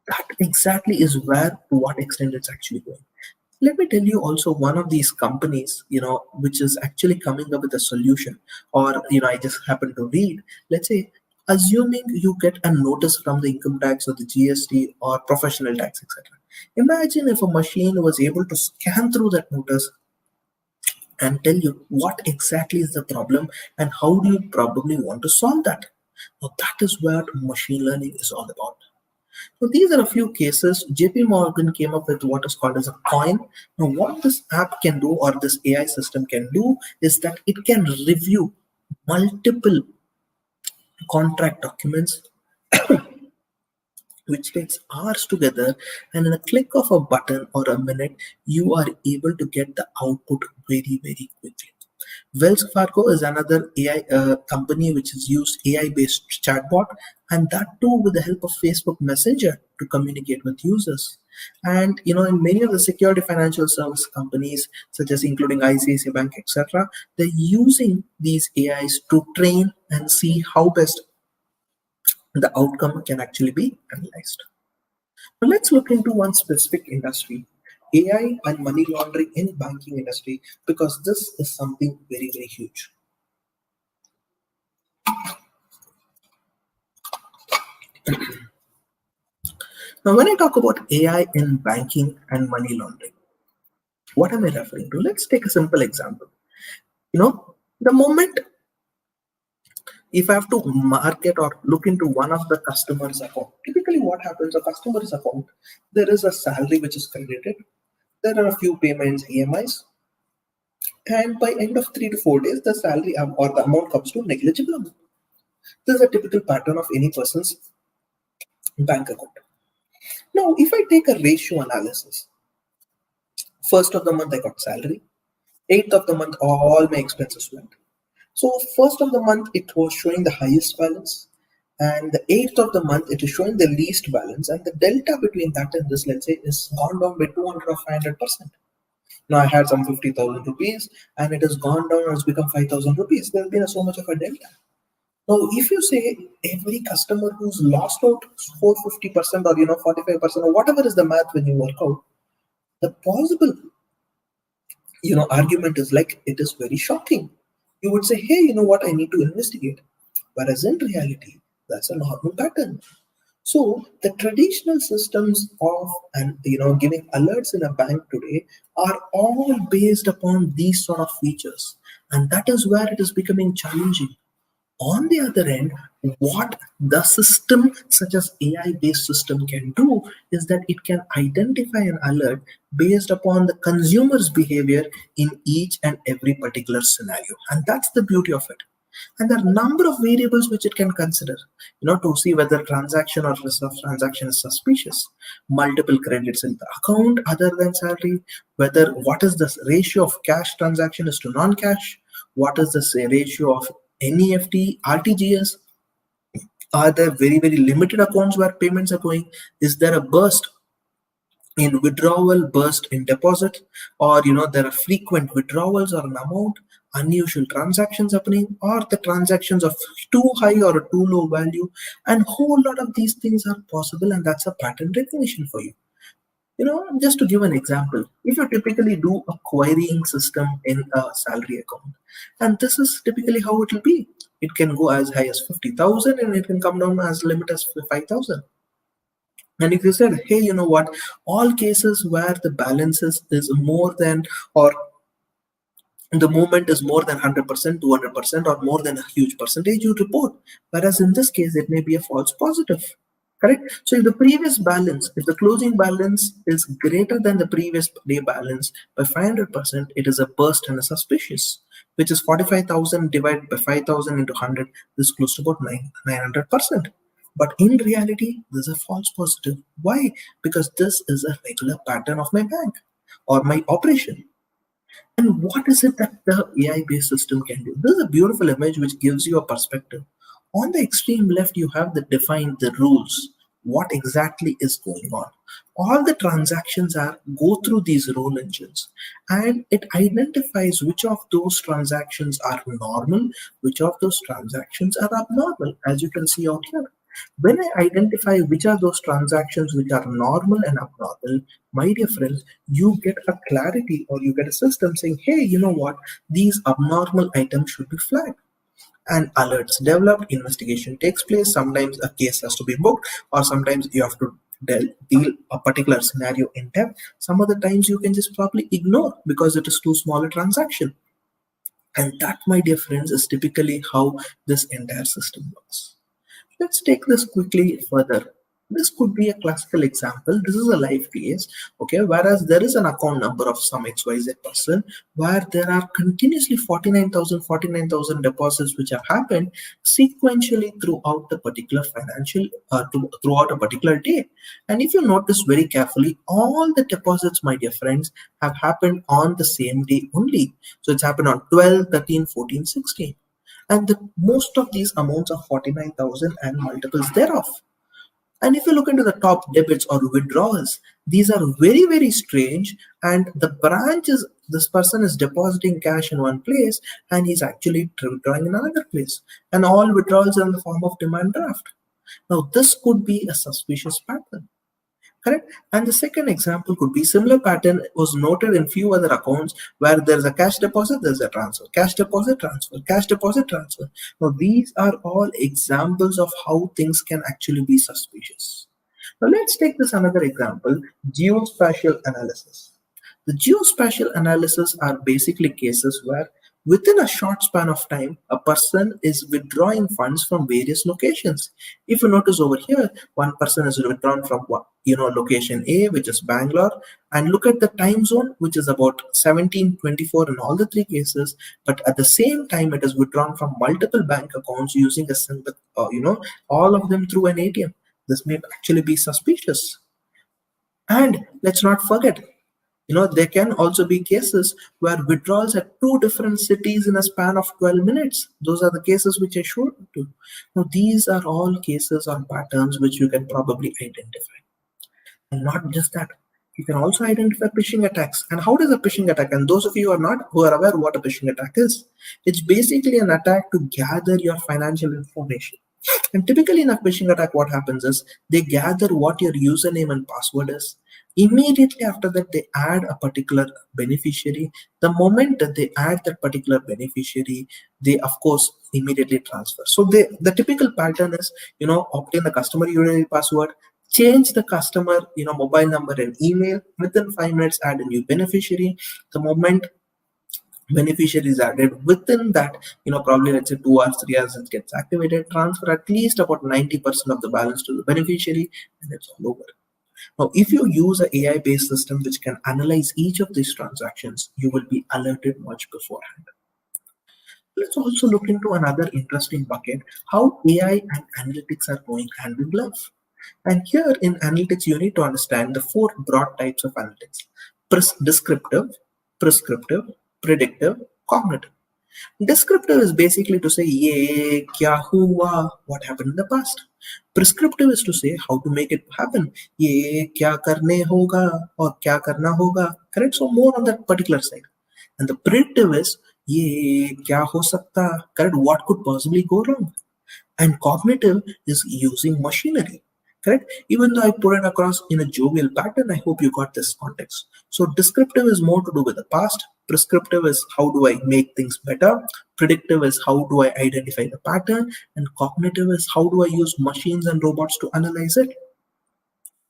that exactly is where, to what extent it's actually going. Let me tell you also one of these companies, which is actually coming up with a solution, or, I just happen to read, let's say, assuming you get a notice from the income tax or the GST or professional tax, etc. Imagine if a machine was able to scan through that notice and tell you what exactly is the problem and how do you probably want to solve that. Now, that is what machine learning is all about. So these are a few cases. JP Morgan came up with what is called as a coin. Now what this app can do, or this AI system can do, is that it can review multiple contract documents which takes hours together, and in a click of a button or a minute, you are able to get the output very, very quickly. Wells Fargo is another AI company which has used AI-based chatbot, and that too with the help of Facebook Messenger to communicate with users. And in many of the security financial service companies, such as including ICICI Bank, etc., they're using these AIs to train and see how best the outcome can actually be analyzed. Now let's look into one specific industry, AI and money laundering in banking industry, because this is something very, very huge. Now, when I talk about AI in banking and money laundering, what am I referring to? Let's take a simple example. The moment if I have to market or look into one of the customer's account, typically what happens, a customer's account, there is a salary which is credited, there are a few payments, EMIs, and by end of 3 to 4 days, the salary or the amount comes to negligible amount. This is a typical pattern of any person's bank account. Now, if I take a ratio analysis, first of the month I got salary, 8th of the month all my expenses went. So first of the month it was showing the highest balance, and the 8th of the month it is showing the least balance, and the delta between that and this, let's say, is gone down by 200 or 500%. Now I had some 50,000 rupees and it has gone down and it's become 5,000 rupees. There's been so much of a delta. Now, if you say every customer who's lost out 450% or 45% or whatever is the math when you work out, the possible argument is like, it is very shocking. You would say, hey, you know what, I need to investigate. Whereas in reality, that's a normal pattern. So the traditional systems of giving alerts in a bank today are all based upon these sort of features, and that is where it is becoming challenging. On the other end, what the system such as AI-based system can do is that it can identify an alert based upon the consumer's behavior in each and every particular scenario. And that's the beauty of it. And there are a number of variables which it can consider, to see whether transaction or risk of transaction is suspicious, multiple credits in the account other than salary, whether what is the ratio of cash transaction is to non-cash, what is the ratio of NEFT, RTGS, are there very, very limited accounts where payments are going, is there a burst in withdrawal, burst in deposit, or there are frequent withdrawals or an amount, unusual transactions happening, or the transactions of too high or a too low value, and whole lot of these things are possible, and that's a pattern recognition for you. Just to give an example, if you typically do a querying system in a salary account, and this is typically how it will be. It can go as high as 50,000 and it can come down as limit as 5,000. And if you said, hey, you know what, all cases where the balances is more than, or the movement is more than 100%, 200%, or more than a huge percentage, you report. Whereas in this case, it may be a false positive. Correct? So if the previous balance, if the closing balance is greater than the previous day balance by 500%, it is a burst and a suspicious, which is 45,000 divided by 5,000 into 100 is close to about 900%. But in reality, this is a false positive. Why? Because this is a regular pattern of my bank or my operation. And what is it that the AI-based system can do? This is a beautiful image which gives you a perspective. On the extreme left, you have the defined the rules. What exactly is going on? All the transactions go through these rule engines, and it identifies which of those transactions are normal, which of those transactions are abnormal, as you can see out here. When I identify which are those transactions which are normal and abnormal, my dear friends, you get a clarity or you get a system saying, hey, you know what, these abnormal items should be flagged. And alerts developed, investigation takes place. Sometimes a case has to be booked, or sometimes you have to deal a particular scenario in depth. Some other times you can just probably ignore because it is too small a transaction. And that, my dear friends, is typically how this entire system works. Let's take this quickly further. This could be a classical example. This is a live case, okay, whereas there is an account number of some XYZ person where there are continuously 49,000 deposits which have happened sequentially throughout the particular financial, throughout a particular day. And if you notice very carefully, all the deposits, my dear friends, have happened on the same day only. So it's happened on 12, 13, 14, 16. And most of these amounts are 49,000 and multiples thereof. And if you look into the top debits or withdrawals, these are very, very strange. And the branch is, this person is depositing cash in one place and he's actually withdrawing in another place. And all withdrawals are in the form of demand draft. Now, this could be a suspicious pattern. Correct. And the second example could be similar pattern was noted in few other accounts where there's a cash deposit, there's a transfer, cash deposit, transfer, cash deposit, transfer. Now these are all examples of how things can actually be suspicious. Now let's take this another example, geospatial analysis. The geospatial analysis are basically cases where within a short span of time, a person is withdrawing funds from various locations. If you notice over here, one person is withdrawn from location A, which is Bangalore, and look at the time zone, which is about 17:24 in all the three cases. But at the same time, it is withdrawn from multiple bank accounts using a simple, all of them through an ATM. This may actually be suspicious. And let's not forget, there can also be cases where withdrawals at two different cities in a span of 12 minutes. Those are the cases which I showed you. Now, these are all cases or patterns which you can probably identify. And not just that, you can also identify phishing attacks. And how does a phishing attack? And those of you who are aware what a phishing attack is, it's basically an attack to gather your financial information. And typically in a phishing attack, what happens is they gather what your username and password is. Immediately after that, they add a particular beneficiary. The moment that they add that particular beneficiary, they of course immediately transfer. So the typical pattern is, obtain the customer URL password, change the customer, mobile number and email. Within 5 minutes, add a new beneficiary. The moment beneficiary is added, within that, probably let's say 2 hours, 3 hours, it gets activated, transfer at least about 90% of the balance to the beneficiary, and it's all over. Now, if you use an AI-based system which can analyze each of these transactions, you will be alerted much beforehand. Let's also look into another interesting bucket, how AI and analytics are going hand in glove. And here in analytics, you need to understand the 4 broad types of analytics: descriptive, prescriptive, predictive, cognitive. Descriptive is basically to say, ye kya hua, what happened in the past. Prescriptive is to say how to make it happen. Ye kya karne hoga or kya karna hoga. Correct? So more on that particular side. And the predictive is, ye kya ho sakta. Correct? What could possibly go wrong? And cognitive is using machinery. Correct? Even though I put it across in a jovial pattern, I hope you got this context. So descriptive is more to do with the past. Prescriptive is how do I make things better. Predictive is how do I identify the pattern. And cognitive is how do I use machines and robots to analyze it.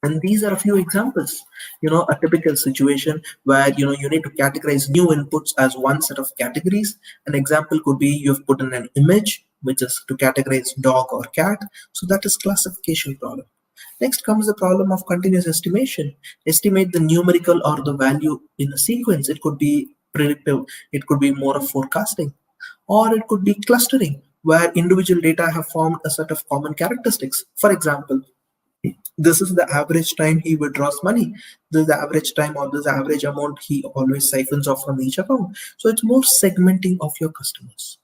And these are a few examples. A typical situation where you need to categorize new inputs as one set of categories. An example could be you've put in an image which is to categorize dog or cat, so that is classification problem. Next comes the problem of continuous estimation. Estimate the numerical or the value in a sequence. It could be predictive, it could be more of forecasting, or it could be clustering where individual data have formed a set of common characteristics. For example, this is the average time he withdraws money, this is the average time or this is the average amount he always siphons off from each account. So it's more segmenting of your customers.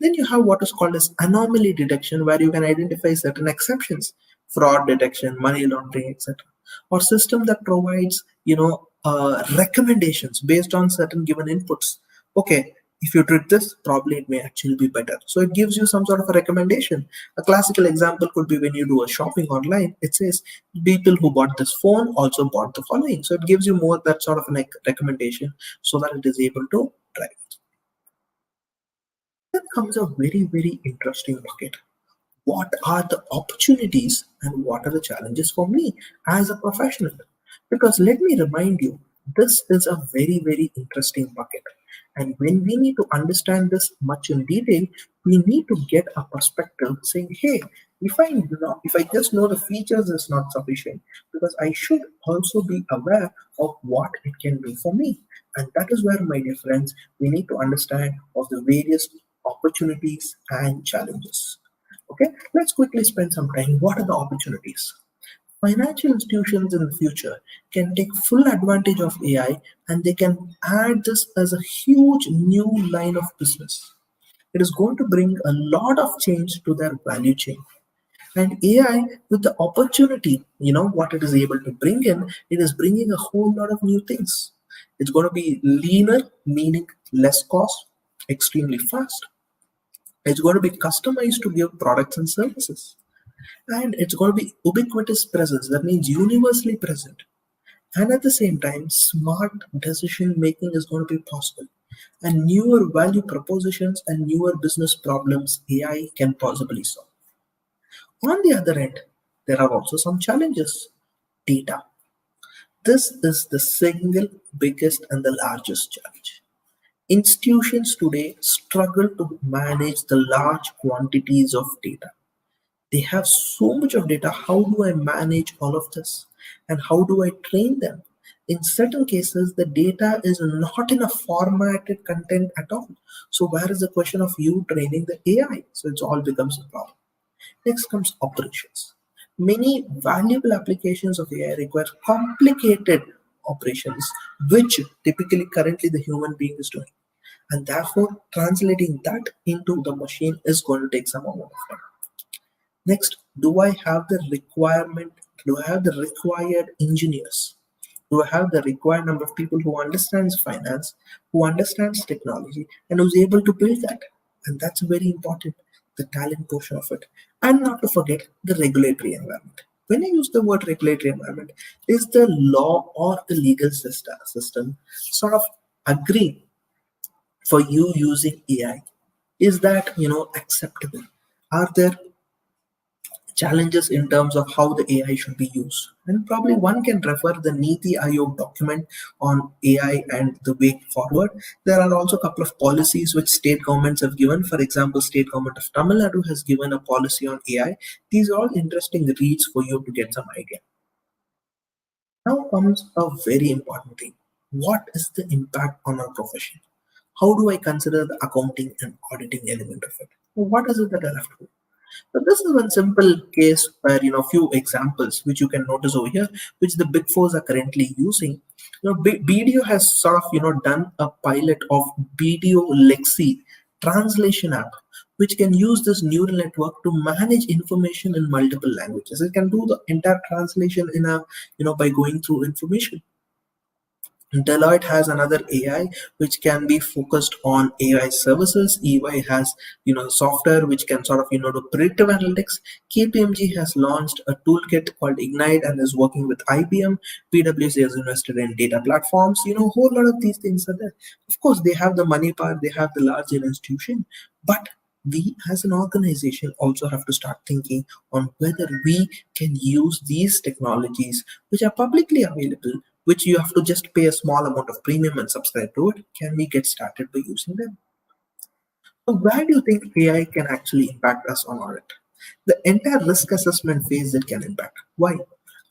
Then you have what is called as anomaly detection, where you can identify certain exceptions, fraud detection, money laundering, etc. Or system that provides recommendations based on certain given inputs. Okay, if you treat this, probably it may actually be better. So it gives you some sort of a recommendation. A classical example could be when you do a shopping online, it says people who bought this phone also bought the following. So it gives you more that sort of a recommendation so that it is able to drive. Then comes a very, very interesting bucket. What are the opportunities and what are the challenges for me as a professional? Because let me remind you, this is a very, very interesting bucket. And when we need to understand this much in detail, we need to get a perspective saying, hey, if I just know the features is not sufficient, because I should also be aware of what it can do for me. And that is where, my dear friends, we need to understand of the various opportunities and challenges. Okay, let's quickly spend some time. What are the opportunities? Financial institutions in the future can take full advantage of AI and they can add this as a huge new line of business. It is going to bring a lot of change to their value chain. And AI, with the opportunity, what it is able to bring in, it is bringing a whole lot of new things. It's going to be leaner, meaning less cost, extremely fast. It's going to be customized to give products and services. And it's going to be ubiquitous presence, that means universally present. And at the same time, smart decision making is going to be possible. And newer value propositions and newer business problems AI can possibly solve. On the other end, there are also some challenges. Data. This is the single biggest and the largest challenge. Institutions today struggle to manage the large quantities of data. They have so much of data. How do I manage all of this? And how do I train them? In certain cases, the data is not in a formatted content at all. So where is the question of you training the AI? So it all becomes a problem. Next comes operations. Many valuable applications of AI require complicated operations, which typically currently the human being is doing. And therefore, translating that into the machine is going to take some amount of time. Next, do I have the required engineers? Do I have the required number of people who understands finance, who understands technology, and who's able to build that? And that's very important, the talent portion of it. And not to forget the regulatory environment. When I use the word regulatory environment, is the law or the legal system sort of agree for you using AI? Is that acceptable? Are there challenges in terms of how the AI should be used? And probably one can refer the Niti Aayog document on AI and the way forward. There are also a couple of policies which state governments have given. For example, state government of Tamil Nadu has given a policy on AI. These are all interesting reads for you to get some idea. Now comes a very important thing. What is the impact on our profession? How do I consider the accounting and auditing element of it? What is it that I have to do? So this is one simple case where few examples which you can notice over here, which the big fours are currently using. BDO has sort of done a pilot of BDO Lexi translation app, which can use this neural network to manage information in multiple languages. It can do the entire translation in a by going through information. Deloitte has another AI which can be focused on AI services. EY has software which can sort of do predictive analytics. KPMG has launched a toolkit called Ignite and is working with IBM. PwC has invested in data platforms. A whole lot of these things are there. Of course, they have the money part, they have the larger institution, but we as an organization also have to start thinking on whether we can use these technologies which are publicly available, which you have to just pay a small amount of premium and subscribe to it. Can we get started by using them? So where do you think AI can actually impact us on audit? The entire risk assessment phase it can impact. Why?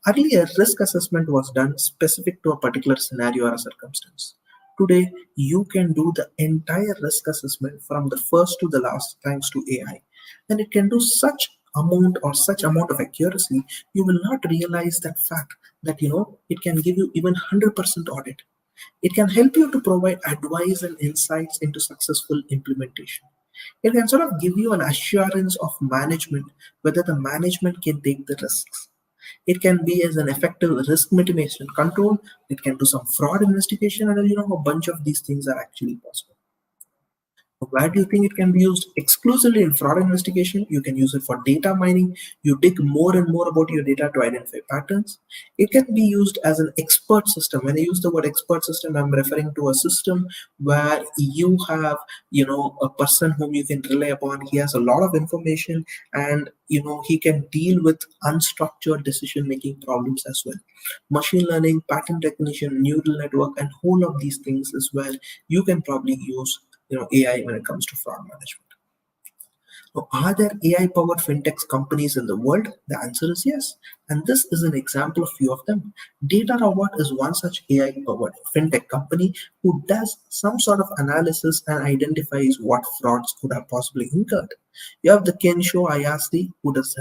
Earlier, risk assessment was done specific to a particular scenario or a circumstance. Today, you can do the entire risk assessment from the first to the last thanks to AI. And it can do such amount of accuracy, you will not realize that fact that it can give you even 100% audit. It can help you to provide advice and insights into successful implementation. It can sort of give you an assurance of management, whether the management can take the risks. It can be as an effective risk mitigation control. It can do some fraud investigation, and a bunch of these things are actually possible. Where do you think it can be used? Exclusively in fraud investigation. You can use it for data mining. You dig more and more about your data to identify patterns. It can be used as an expert system. When I use the word expert system, I'm referring to a system where you have, a person whom you can rely upon. He has a lot of information, and he can deal with unstructured decision-making problems as well. Machine learning, pattern recognition, neural network, and whole of these things is where you can probably use AI when it comes to fraud management. Now, are there AI-powered fintech companies in the world? The answer is yes. And this is an example of few of them. Data Robot is one such AI-powered fintech company who does some sort of analysis and identifies what frauds could have possibly incurred. You have the Kensho IRC who does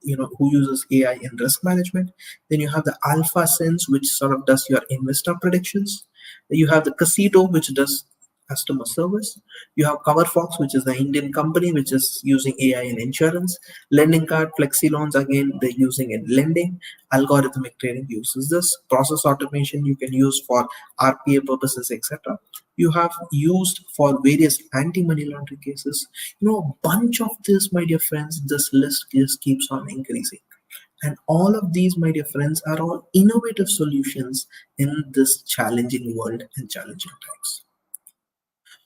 who uses AI in risk management. Then you have the Alpha Sense, which sort of does your investor predictions. You have the Casito, which does customer service. You have CoverFox, which is the Indian company which is using AI in insurance. Lending Card, Flexi Loans, again they're using in lending. Algorithmic trading uses this. Process automation you can use for RPA purposes, etc. You have used for various anti-money laundering cases. A bunch of this, my dear friends. This list just keeps on increasing. And all of these, my dear friends, are all innovative solutions in this challenging world and challenging times.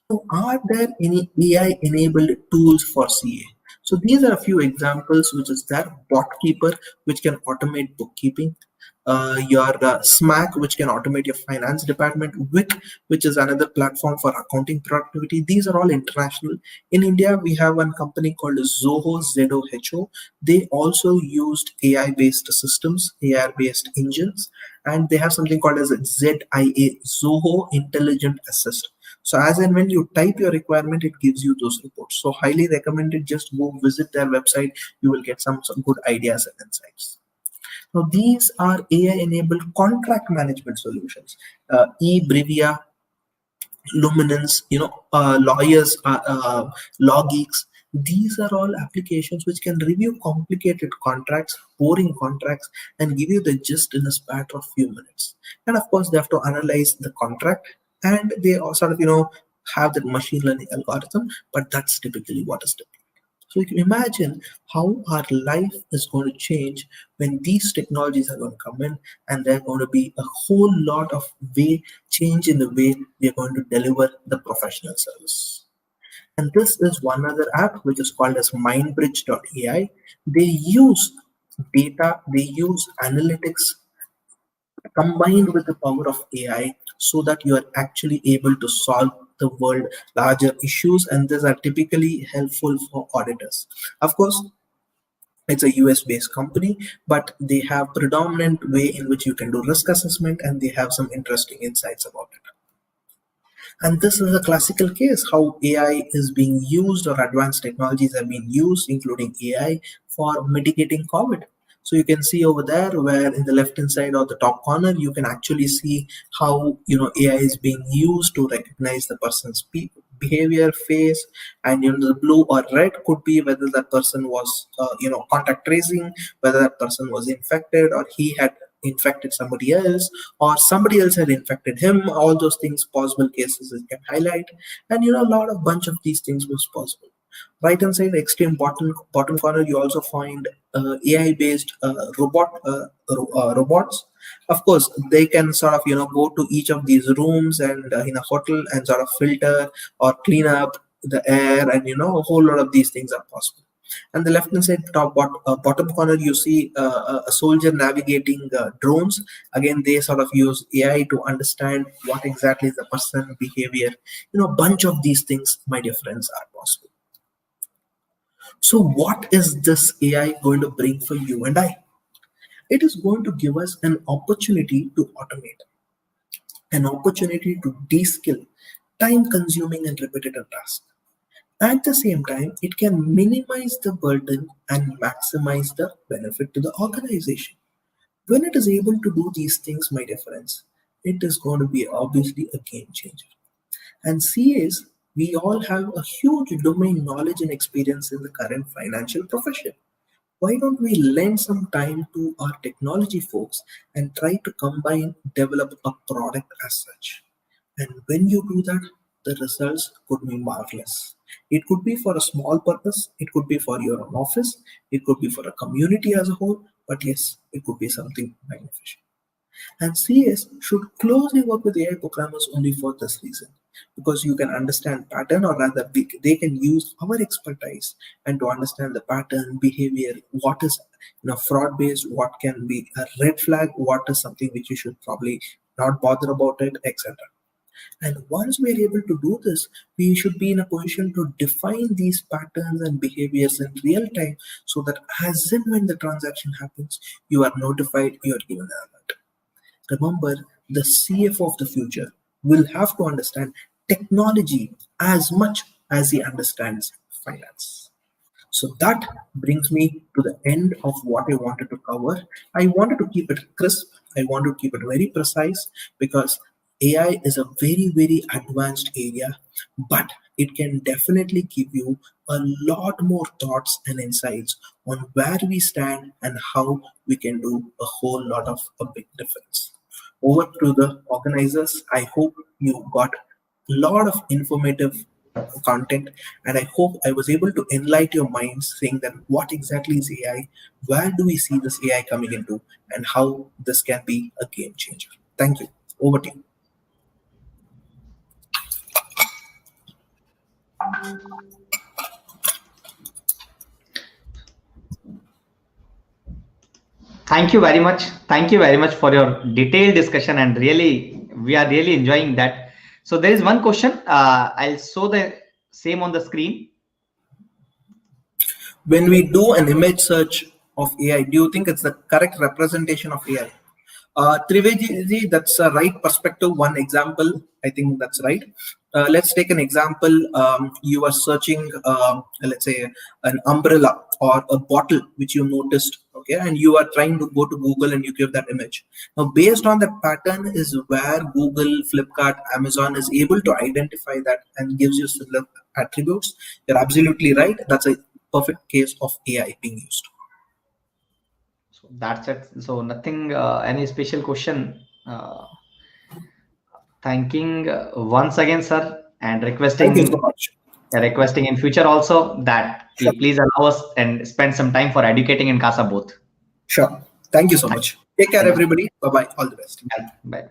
So are there any AI-enabled tools for CA? So these are a few examples, which is that BotKeeper, which can automate bookkeeping, your SMAC, which can automate your finance department, WIC, which is another platform for accounting productivity. These are all international. In India, we have one company called Zoho, ZOHO. They also used AI-based systems, AI-based engines, and they have something called as ZIA, Zoho Intelligent Assist. So as and when you type your requirement, it gives you those reports. So highly recommended, just go visit their website. You will get some good ideas and insights. Now these are AI-enabled contract management solutions. eBrevia, Luminance, lawyers, LawGeeks. These are all applications which can review complicated contracts, boring contracts, and give you the gist in a span of few minutes. And of course, they have to analyze the contract, and they also sort of have that machine learning algorithm. But that's typically what is deployed. So you can imagine how our life is going to change when these technologies are going to come in, and they're going to be a whole lot of change in the way we're going to deliver the professional service. And this is one other app which is called as mindbridge.ai. They use data, they use analytics combined with the power of AI so that you are actually able to solve the world larger issues, and these are typically helpful for auditors. Of course, it's a US based company, but they have predominant way in which you can do risk assessment, and they have some interesting insights about it. And this is a classical case how AI is being used, or advanced technologies have been used, including AI, for mitigating COVID. So you can see over there where in the left hand side or the top corner, you can actually see how AI is being used to recognize the person's behavior, face, and the blue or red could be whether that person was contact tracing, whether that person was infected or he had infected somebody else or somebody else had infected him. All those things, possible cases, it can highlight, and a lot of bunch of these things was possible. Right hand side, extreme bottom corner, you also find AI based robots. Of course, they can sort of go to each of these rooms and in a hotel and sort of filter or clean up the air, and a whole lot of these things are possible. And the left hand side bottom corner, you see a soldier navigating drones. Again, they sort of use AI to understand what exactly is the person behavior. Bunch of these things, my dear friends, are possible. So what is this AI going to bring for you and I? It is going to give us an opportunity to automate, an opportunity to de-skill time-consuming and repetitive tasks. At the same time, it can minimize the burden and maximize the benefit to the organization. When it is able to do these things, my dear friends, it is going to be obviously a game changer. And CAs, we all have a huge domain knowledge and experience in the current financial profession. Why don't we lend some time to our technology folks and try to develop a product as such? And when you do that, the results could be marvelous. It could be for a small purpose, it could be for your own office, it could be for a community as a whole, but yes, it could be something magnificent. And CAs should closely work with AI programmers only for this reason, because you can understand pattern, or rather they can use our expertise and to understand the pattern, behavior, what is fraud based, what can be a red flag, what is something which you should probably not bother about it, etc. And once we are able to do this, we should be in a position to define these patterns and behaviors in real time, so that as and when the transaction happens, you are notified, you are given an alert. Remember, the CFO of the future will have to understand technology as much as he understands finance. So that brings me to the end of what I wanted to cover. I wanted to keep it crisp. I wanted to keep it very precise, because AI is a very, very advanced area, but it can definitely give you a lot more thoughts and insights on where we stand and how we can do a whole lot of a big difference. Over to the organizers. I hope you got a lot of informative content, and I hope I was able to enlighten your minds, saying that what exactly is AI, where do we see this AI coming into, and how this can be a game changer. Thank you. Over to you. Thank you very much. Thank you very much for your detailed discussion, and really, we are really enjoying that. So there is one question. I'll show the same on the screen. When we do an image search of AI, do you think it's the correct representation of AI? Trivedi, that's a right perspective. One example, I think that's right. Let's take an example. You are searching, let's say, an umbrella or a bottle which you noticed, okay, and you are trying to go to Google and you give that image. Now, based on that pattern is where Google, Flipkart, Amazon is able to identify that and gives you similar attributes. You're absolutely right. That's a perfect case of AI being used. So that's it. So nothing, any special question. Thanking once again, sir, and requesting. Thank you so much. Requesting in future also that Sure. please allow us and spend some time for educating in CASA both. Sure. Thank you so much. Take care, everybody. Bye-bye. All the best. Bye. Bye.